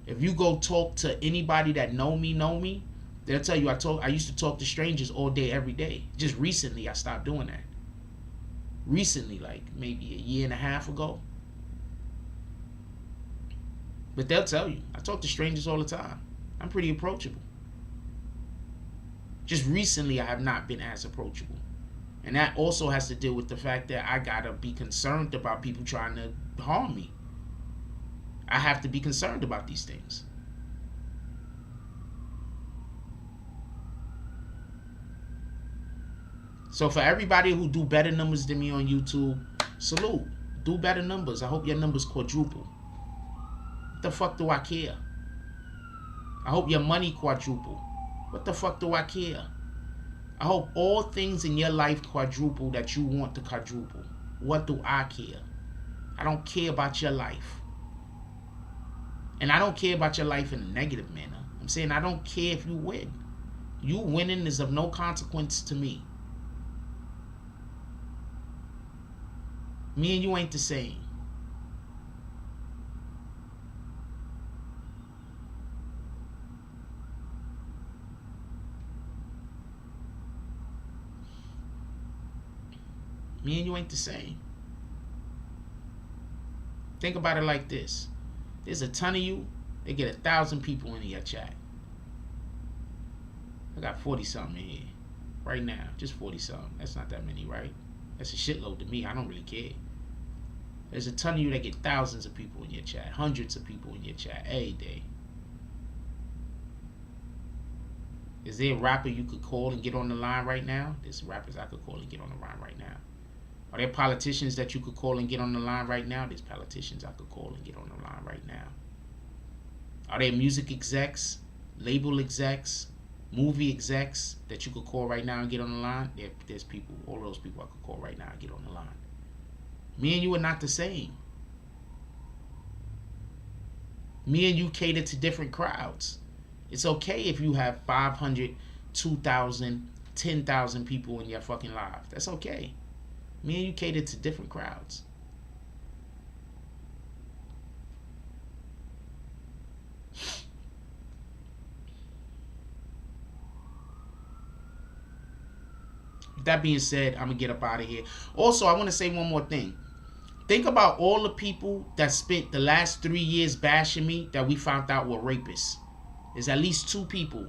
If you go talk to anybody that know me, they'll tell you I used to talk to strangers all day, every day. Just recently, I stopped doing that. Recently, like maybe a year and a half ago. But they'll tell you, I talk to strangers all the time. I'm pretty approachable. Just recently, I have not been as approachable. And that also has to deal with the fact that I gotta be concerned about people trying to harm me. I have to be concerned about these things. So for everybody who do better numbers than me on YouTube, salute. Do better numbers. I hope your numbers quadruple. What the fuck do I care? I hope your money quadruple. What the fuck do I care? I hope all things in your life quadruple that you want to quadruple. What do I care? I don't care about your life. And I don't care about your life in a negative manner. I'm saying I don't care if you win. You winning is of no consequence to me. Me and you ain't the same. Me and you ain't the same. Think about it like this. There's a ton of you, they get 1,000 people in your chat. I got 40-something in here right now. Just 40-something. That's not that many, right? That's a shitload to me. I don't really care. There's a ton of you that get thousands of people in your chat. Hundreds of people in your chat every day. Is there a rapper you could call and get on the line right now? There's rappers I could call and get on the line right now. Are there politicians that you could call and get on the line right now? There's politicians I could call and get on the line right now. Are there music execs, label execs, movie execs that you could call right now and get on the line? There's people, all those people I could call right now and get on the line. Me and you are not the same. Me and you cater to different crowds. It's okay if you have 500, 2,000, 10,000 people in your fucking life. That's okay. Me and you cater to different crowds. With that being said, I'm going to get up out of here. Also, I want to say one more thing. Think about all the people that spent the last 3 years bashing me that we found out were rapists. There's at least 2 people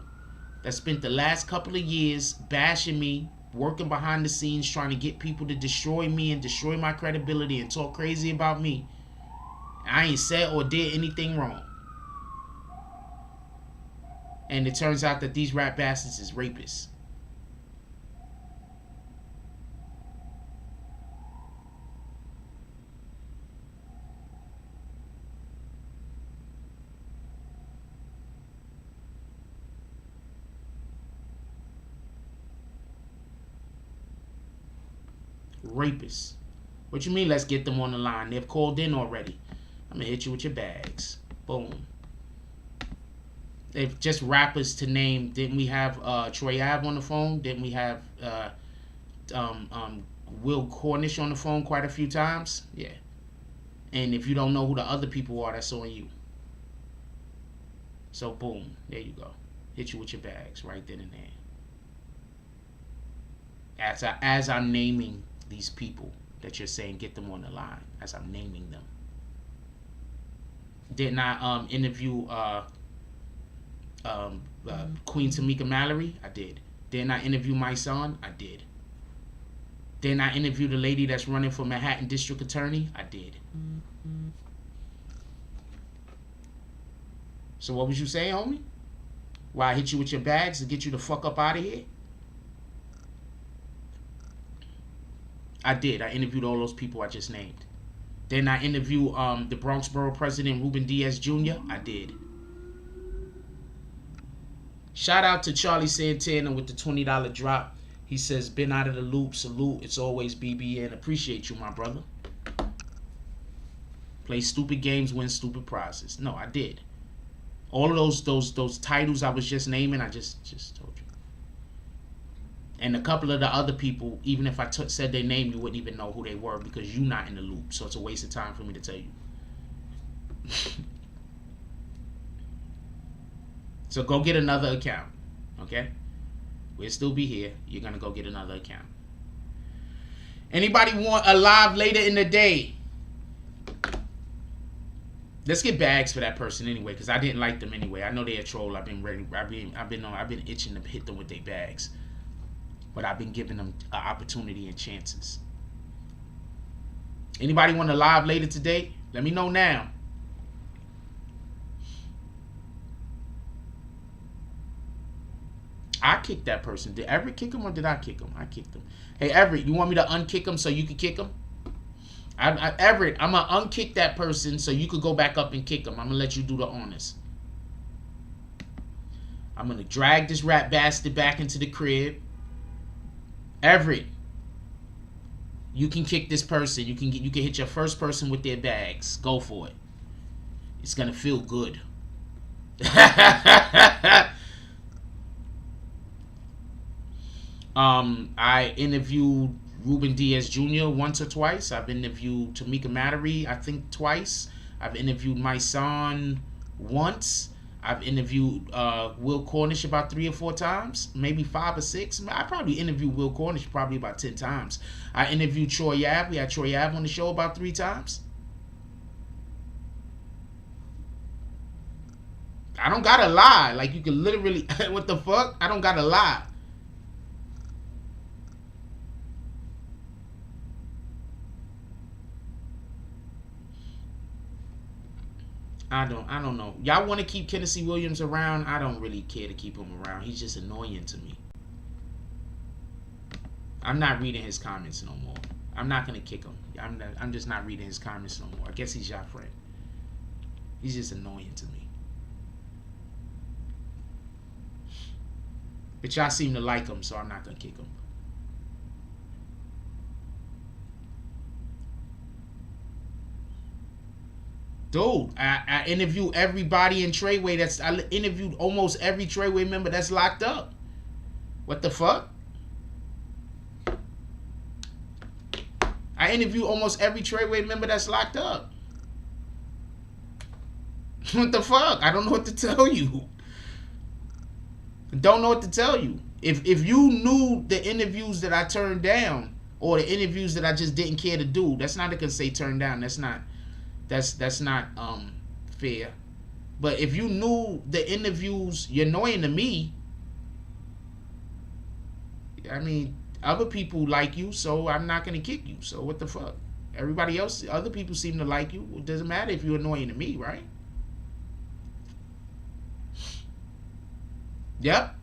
that spent the last couple of years bashing me, working behind the scenes, trying to get people to destroy me and destroy my credibility and talk crazy about me. I ain't said or did anything wrong. And it turns out that these rap bastards is rapists. Rapists. What you mean, let's get them on the line? They've called in already. I'm going to hit you with your bags. Boom. If just rappers to name, didn't we have Troy Ave on the phone? Didn't we have Will Cornish on the phone quite a few times? Yeah. And if you don't know who the other people are, that's on you. So boom, there you go. Hit you with your bags right then and there. As I'm naming these people that you're saying get them on the line, as I'm naming them. Didn't I interview Queen Tamika Mallory? I did. Didn't I interview my son? I did. Didn't I interview the lady that's running for Manhattan District Attorney? I did. So what was you saying, homie? Why I hit you with your bags to get you the fuck up out of here? I did. I interviewed all those people I just named. Didn't I interview the Bronx Borough President, Ruben Diaz Jr.? I did. Shout out to Charlie Santana with the $20 drop. He says, been out of the loop. Salute. It's always BBN. Appreciate you, my brother. Play stupid games, win stupid prizes. No, I did. All of those titles I was just naming, I just told you. And a couple of the other people, even if I said their name, you wouldn't even know who they were because you're not in the loop. So it's a waste of time for me to tell you. So go get another account, okay? We'll still be here. You're going to go get another account. Anybody want a live later in the day? Let's get bags for that person anyway, because I didn't like them anyway. I know they're a troll. I've been itching to hit them with their bags. But I've been giving them an opportunity and chances. Anybody want a live later today? Let me know now. I kicked that person. Did Everett kick him or did I kick him? I kicked him. Hey, Everett, you want me to unkick him so you can kick him? Everett, I'm going to unkick that person so you could go back up and kick him. I'm going to let you do the honors. I'm going to drag this rat bastard back into the crib. Everett, you can kick this person. You can hit your first person with their bags. Go for it. It's going to feel good. I interviewed Ruben Diaz Jr. once or twice. I've interviewed Tamika Mallory, I think, twice. I've interviewed my son once. I've interviewed Will Cornish about 3 or 4 times, maybe 5 or 6. I probably interviewed Will Cornish probably about 10 times. I interviewed Troy Ave. We had Troy Ave on the show about 3 times. I don't gotta lie. Like, you can literally, what the fuck? I don't gotta lie. I don't know. Y'all want to keep Tennessee Williams around? I don't really care to keep him around. He's just annoying to me. I'm not reading his comments no more. I'm not gonna kick him. I'm just not reading his comments no more. I guess he's your friend. He's just annoying to me. But y'all seem to like him, so I'm not gonna kick him. Dude, I interviewed everybody in Treyway. I interviewed almost every Treyway member that's locked up. What the fuck? I interviewed almost every Treyway member that's locked up. What the fuck? I don't know what to tell you. Don't know what to tell you. If you knew the interviews that I turned down or the interviews that I just didn't care to do, that's not gonna say turn down. That's not fair. But if you knew the interviews, you're annoying to me. I mean, other people like you, so I'm not gonna kick you. So what the fuck? Everybody else, other people seem to like you. It doesn't matter if you're annoying to me, right? Yep.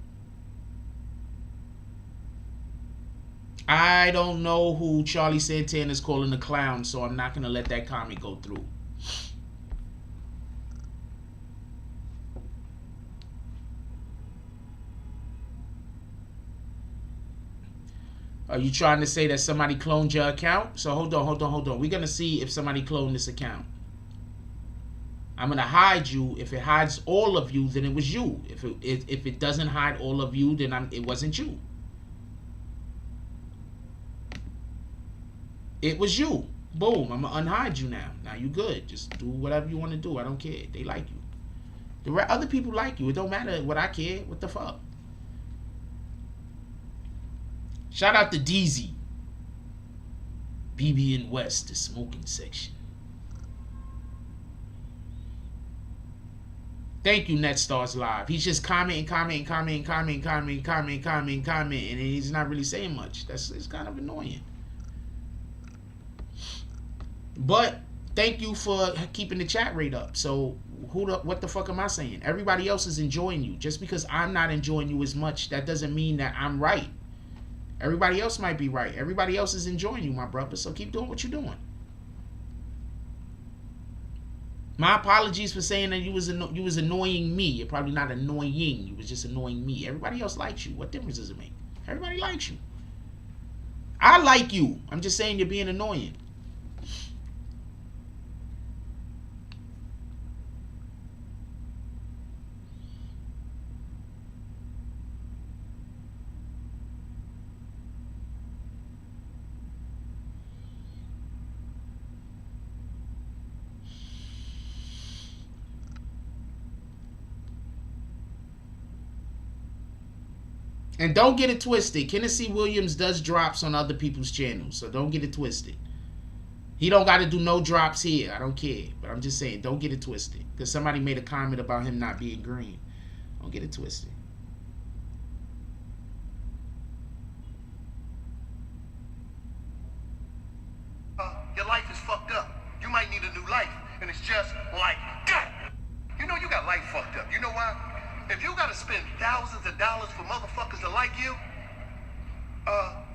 I don't know who Charlie Santana is calling a clown, so I'm not gonna let that comment go through. Are you trying to say that somebody cloned your account? So hold on. We're gonna see if somebody cloned this account. I'm gonna hide you. If it hides all of you, then it was you. If it doesn't hide all of you, then it wasn't you. It was you. Boom. I'm gonna unhide you now. Now you good. Just do whatever you want to do. I don't care. They like you. The other people like you. It don't matter what I care. What the fuck? Shout out to DZ. BBN West, the smoking section. Thank you, NetStars Live. He's just commenting, and he's not really saying much. It's kind of annoying. But thank you for keeping the chat rate up. So what the fuck am I saying? Everybody else is enjoying you. Just because I'm not enjoying you as much, that doesn't mean that I'm right. Everybody else might be right. Everybody else is enjoying you, my brother. So keep doing what you're doing. My apologies for saying that you was annoying me. You're probably not annoying. You was just annoying me. Everybody else likes you. What difference does it make? Everybody likes you. I like you. I'm just saying you're being annoying. And don't get it twisted. Tennessee Williams does drops on other people's channels. So don't get it twisted. He don't got to do no drops here. I don't care. But I'm just saying, don't get it twisted. Because somebody made a comment about him not being green. Don't get it twisted. Your life is fucked up. You might need a new life. And it's just like that. You know you got life fucked up. You know why? If you gotta spend thousands of dollars for motherfuckers to like you,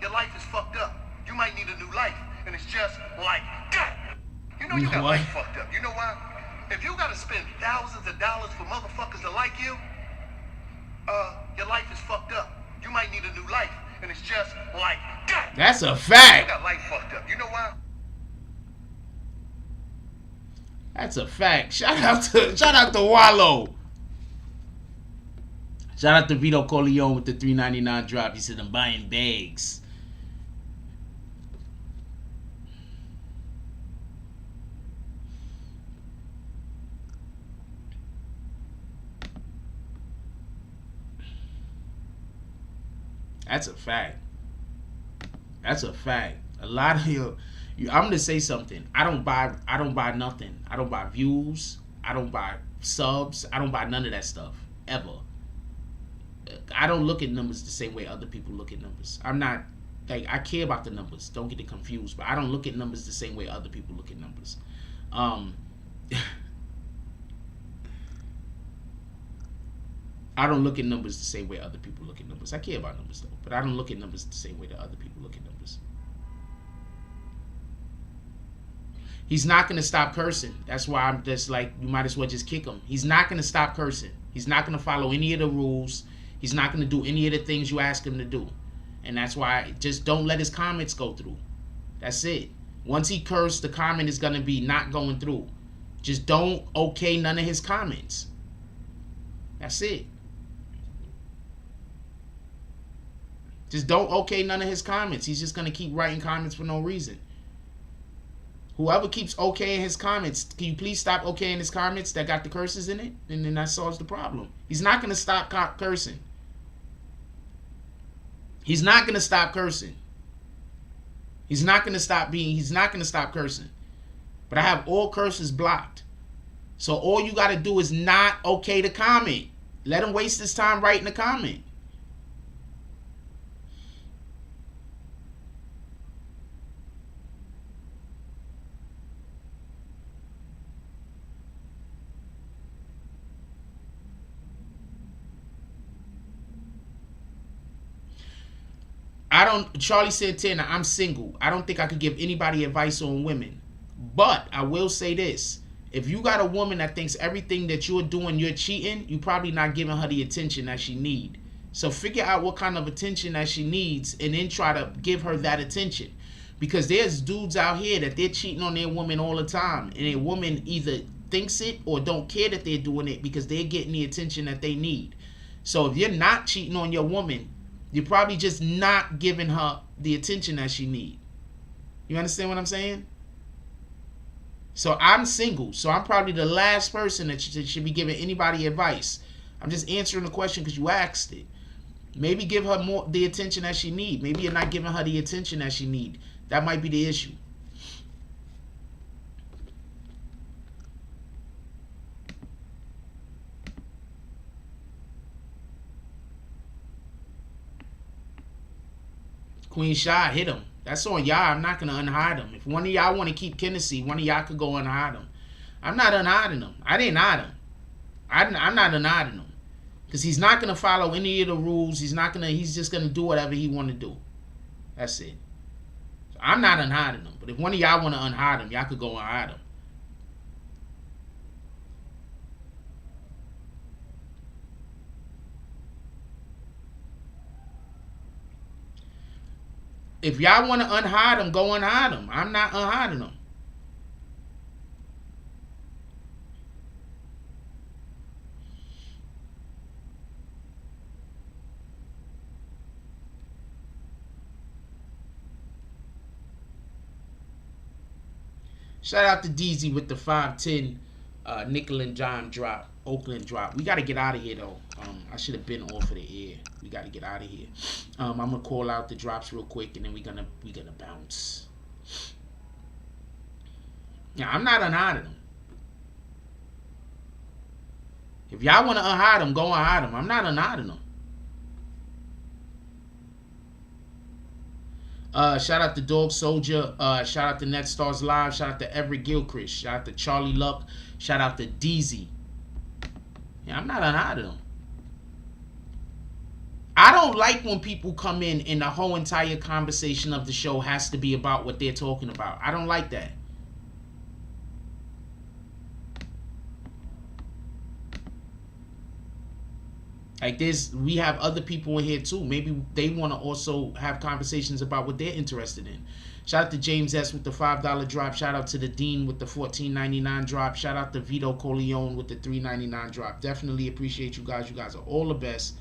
your life is fucked up. You might need a new life, and it's just like that. You know you got life fucked up. You know why? If you gotta spend thousands of dollars for motherfuckers to like you, your life is fucked up. You might need a new life, and it's just like that. That's a fact. You got life fucked up. You know why? That's a fact. Shout out to Wallow. Shout out to Vito Corleone with the $3.99 drop. He said, I'm buying bags. That's a fact. That's a fact. A lot of you, I'm gonna say something. I don't buy nothing. I don't buy views. I don't buy subs. I don't buy none of that stuff. Ever. I don't look at numbers the same way other people look at numbers. I'm not, like, I care about the numbers. Don't get it confused. But I don't look at numbers the same way other people look at numbers. I don't look at numbers the same way other people look at numbers. I care about numbers, though. But I don't look at numbers the same way that other people look at numbers. He's not going to stop cursing. That's why I'm just like, you might as well just kick him. He's not going to stop cursing. He's not going to follow any of the rules. He's not going to do any of the things you ask him to do. And that's why just don't let his comments go through. That's it. Once he cursed, the comment is going to be not going through. Just don't okay none of his comments. That's it. Just don't okay none of his comments. He's just going to keep writing comments for no reason. Whoever keeps okaying his comments, can you please stop okaying his comments that got the curses in it? And then that solves the problem. He's not going to stop cursing. He's not going to stop cursing. He's not going to stop cursing. But I have all curses blocked. So all you got to do is not okay the comment. Let him waste his time writing the comment. Charlie Santana, I'm single. I don't think I could give anybody advice on women. But I will say this. If you got a woman that thinks everything that you're doing, you're cheating, you're probably not giving her the attention that she need. So figure out what kind of attention that she needs and then try to give her that attention. Because there's dudes out here that they're cheating on their woman all the time. And their woman either thinks it or don't care that they're doing it because they're getting the attention that they need. So if you're not cheating on your woman, you're probably just not giving her the attention that she needs. You understand what I'm saying? So I'm single. So I'm probably the last person that should be giving anybody advice. I'm just answering the question because you asked it. Maybe give her more the attention that she needs. Maybe you're not giving her the attention that she needs. That might be the issue. Queen Shy, hit him. That's on y'all. I'm not going to unhide him. If one of y'all want to keep Kennedy, one of y'all could go unhide him. I'm not unhiding him. I didn't hide him. I'm not unhiding him. Because he's not going to follow any of the rules. He's just going to do whatever he want to do. That's it. So I'm not unhiding him. But if one of y'all want to unhide him, y'all could go unhide him. If y'all want to unhide him, go unhide him. I'm not unhiding him. Shout out to DZ with the 510 nickel and dime drop, Oakland drop. We got to get out of here, though. I should have been off of the air. We got to get out of here. I'm going to call out the drops real quick, and then we're gonna bounce. Now, I'm not unhiding them. If y'all want to unhide them, go unhide them. I'm not unhiding them. Shout out to Dog Soldier. Shout out to Net Stars Live. Shout out to Everett Gilchrist. Shout out to Charlie Luck. Shout out to DZ. Yeah, I'm not unhiding them. I don't like when people come in and the whole entire conversation of the show has to be about what they're talking about. I don't like that. Like we have other people in here too. Maybe they want to also have conversations about what they're interested in. Shout out to James S with the $5 drop. Shout out to the Dean with the $14.99 drop. Shout out to Vito Corleone with the $3.99 drop. Definitely appreciate you guys. You guys are all the best.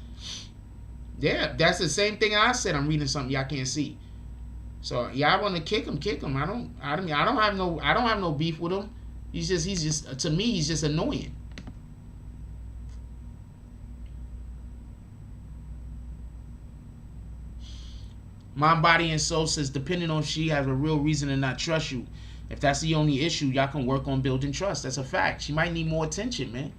Yeah, that's the same thing I said. I'm reading something y'all can't see. So y'all want to kick him, kick him. I don't have no beef with him. He's just to me he's just annoying. Mind, Body, and Soul says, depending on if she has a real reason to not trust you. If that's the only issue, y'all can work on building trust. That's a fact. She might need more attention, man.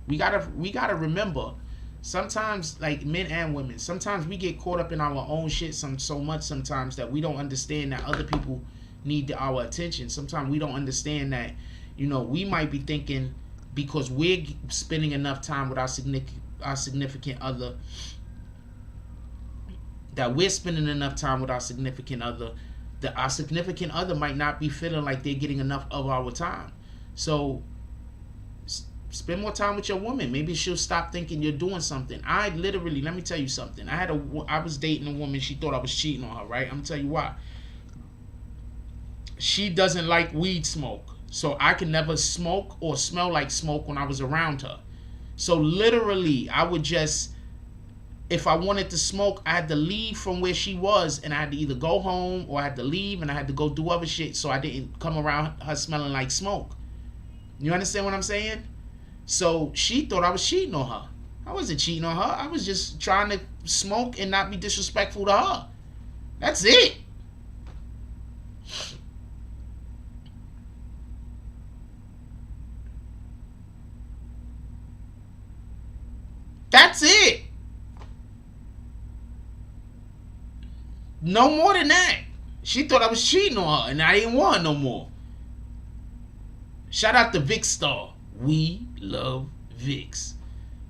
We gotta remember, sometimes, like men and women, sometimes we get caught up in our own shit so much sometimes that we don't understand that other people need our attention. Sometimes we don't understand that, you know, we might be thinking because we're spending enough time with our significant other, that we're spending enough time with our significant other, that our significant other might not be feeling like they're getting enough of our time. So spend more time with your woman. Maybe she'll stop thinking you're doing something. I literally, let me tell you something. I was dating a woman. She thought I was cheating on her, right? I'm gonna tell you why. She doesn't like weed smoke, so I could never smoke or smell like smoke when I was around her. So literally, I would just, if I wanted to smoke, I had to leave from where she was, and I had to either go home or I had to leave and I had to go do other shit so I didn't come around her smelling like smoke. You understand what I'm saying? So she thought I was cheating on her. I wasn't cheating on her. I was just trying to smoke and not be disrespectful to her. That's it. That's it. No more than that. She thought I was cheating on her and I didn't want her no more. Shout out to Vic Star. We love Vicks.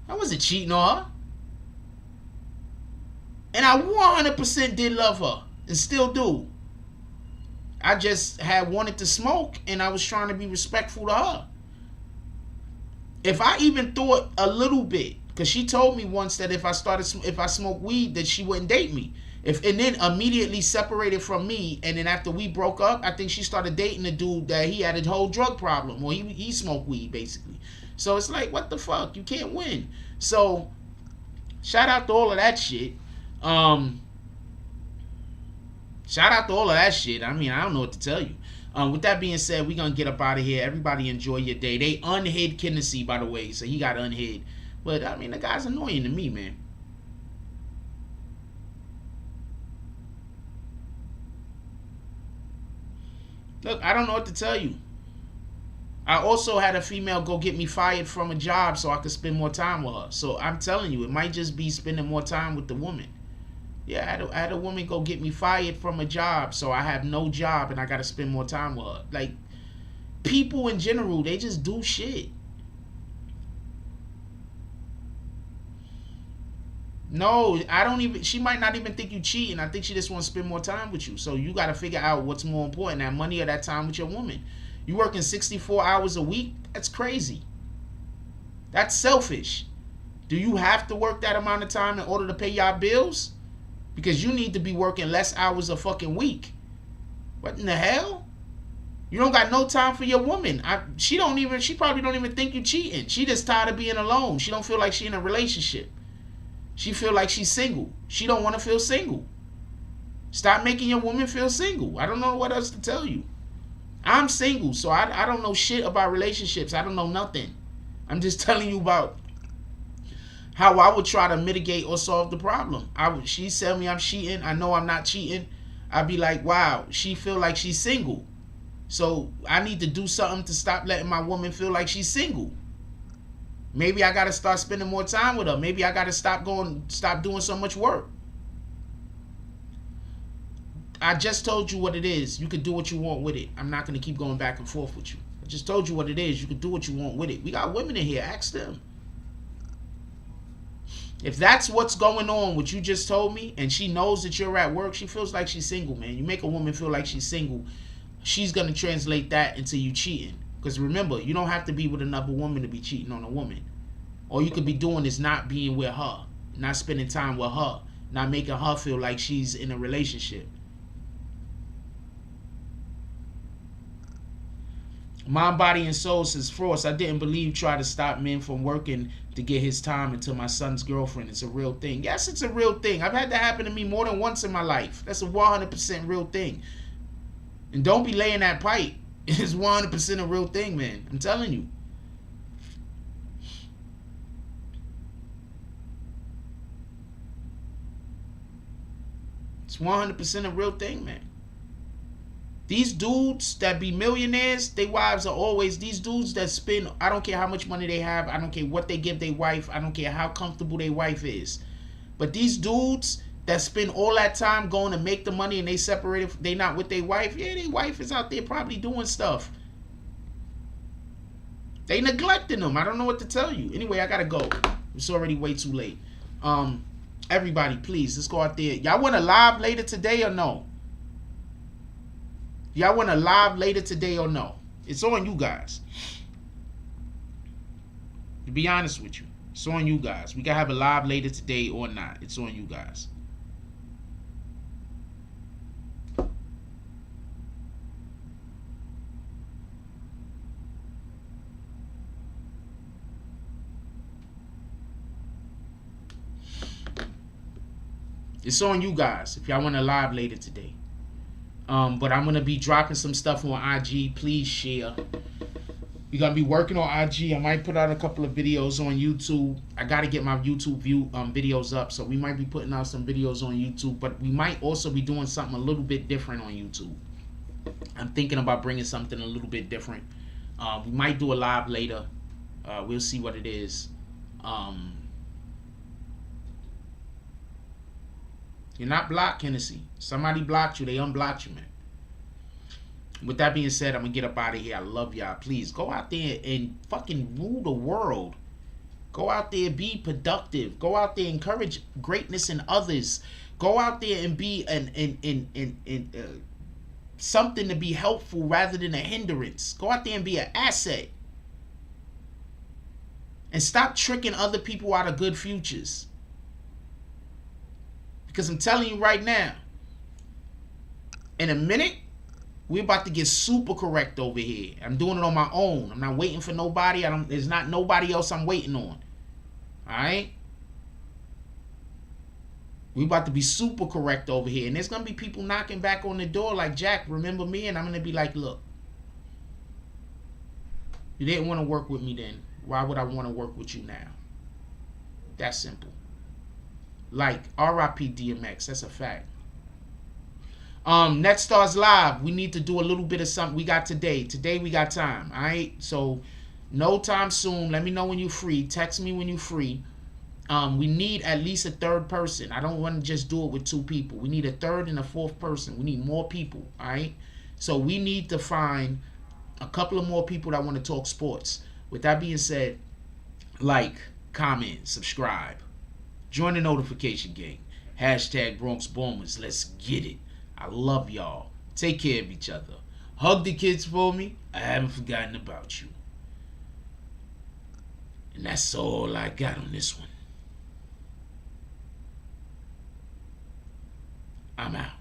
I wasn't cheating on her. And I 100% did love her and still do. I just had wanted to smoke and I was trying to be respectful to her. If I even thought a little bit, because she told me once that if I smoke weed, that she wouldn't date me. And then immediately separated from me, and then after we broke up, I think she started dating a dude that he had a whole drug problem, or he smoked weed basically. So it's like, what the fuck? You can't win. So shout out to all of that shit. Shout out to all of that shit. I mean, I don't know what to tell you. With that being said, we're gonna get up out of here. Everybody enjoy your day. They unhid Kinnessy, by the way, so he got unhid. But I mean, the guy's annoying to me, man. Look, I don't know what to tell you. I also had a female go get me fired from a job so I could spend more time with her. So I'm telling you, it might just be spending more time with the woman. Yeah, I had a woman go get me fired from a job, so I have no job and I got to spend more time with her. Like, people in general, they just do shit. No, I don't even, she might not even think you cheating. I think she just want to spend more time with you. So you got to figure out what's more important, that money or that time with your woman. You working 64 hours a week? That's crazy. That's selfish. Do you have to work that amount of time in order to pay your bills? Because you need to be working less hours a fucking week. What in the hell? You don't got no time for your woman. She probably don't even think you cheating. She just tired of being alone. She don't feel like she in a relationship. She feel like she's single. She don't want to feel single. Stop making your woman feel single. I don't know what else to tell you. I'm single, so I don't know shit about relationships. I don't know nothing. I'm just telling you about how I would try to mitigate or solve the problem. She tell me I'm cheating. I know I'm not cheating. I'd be like, wow, she feel like she's single. So I need to do something to stop letting my woman feel like she's single. Maybe I got to start spending more time with her. Maybe I got to stop doing so much work. I just told you what it is. You can do what you want with it. I'm not going to keep going back and forth with you. I just told you what it is. You can do what you want with it. We got women in here. Ask them. If that's what's going on, what you just told me, and she knows that you're at work, she feels like she's single, man. You make a woman feel like she's single, she's going to translate that into you cheating. Because remember, you don't have to be with another woman to be cheating on a woman. All you could be doing is not being with her, not spending time with her, not making her feel like she's in a relationship. Mind, Body, and Soul says, Frost, I didn't believe try to stop men from working to get his time into my son's girlfriend. It's a real thing. Yes, it's a real thing. I've had that happen to me more than once in my life. That's a 100% real thing. And don't be laying that pipe. It's 100% a real thing, man. I'm telling you. It's 100% a real thing, man. These dudes that be millionaires, their wives are always, these dudes that spend, I don't care how much money they have, I don't care what they give their wife, I don't care how comfortable their wife is. But these dudes that spend all that time going to make the money and they separated, they not with their wife, yeah, their wife is out there probably doing stuff. They neglecting them. I don't know what to tell you. Anyway, I gotta go. It's already way too late. Everybody, please, let's go out there. Y'all want to live later today or no? Y'all want to live later today or no? It's on you guys. To be honest with you, it's on you guys. We can have a live later today or not. It's on you guys. It's on you guys if y'all want to live later today. But I'm going to be dropping some stuff on IG. Please share. We're going to be working on IG. I might put out a couple of videos on YouTube. I got to get my YouTube videos up. So we might be putting out some videos on YouTube. But we might also be doing something a little bit different on YouTube. I'm thinking about bringing something a little bit different. We might do a live later. We'll see what it is. You're not blocked, Hennessy. Somebody blocked you. They unblocked you, man. With that being said, I'm going to get up out of here. I love y'all. Please go out there and fucking rule the world. Go out there and be productive. Go out there and encourage greatness in others. Go out there and be something to be helpful rather than a hindrance. Go out there and be an asset. And stop tricking other people out of good futures. Because I'm telling you right now, in a minute, we're about to get super correct over here. I'm doing it on my own. I'm not waiting for nobody. There's not nobody else I'm waiting on. Alright? We about to be super correct over here. And there's going to be people knocking back on the door like, Jack, remember me? And I'm going to be like, look, you didn't want to work with me then. Why would I want to work with you now? That's simple. Like, R.I.P. DMX. That's a fact. Next Stars Live. We need to do a little bit of something. We got today. Today we got time. Alright? So, no time soon. Let me know when you're free. Text me when you're free. We need at least a third person. I don't want to just do it with 2 people. We need a third and a fourth person. We need more people. Alright? So, we need to find a couple of more people that want to talk sports. With that being said, like, comment, subscribe. Join the notification gang. Hashtag Bronx Bombers. Let's get it. I love y'all. Take care of each other. Hug the kids for me. I haven't forgotten about you. And that's all I got on this one. I'm out.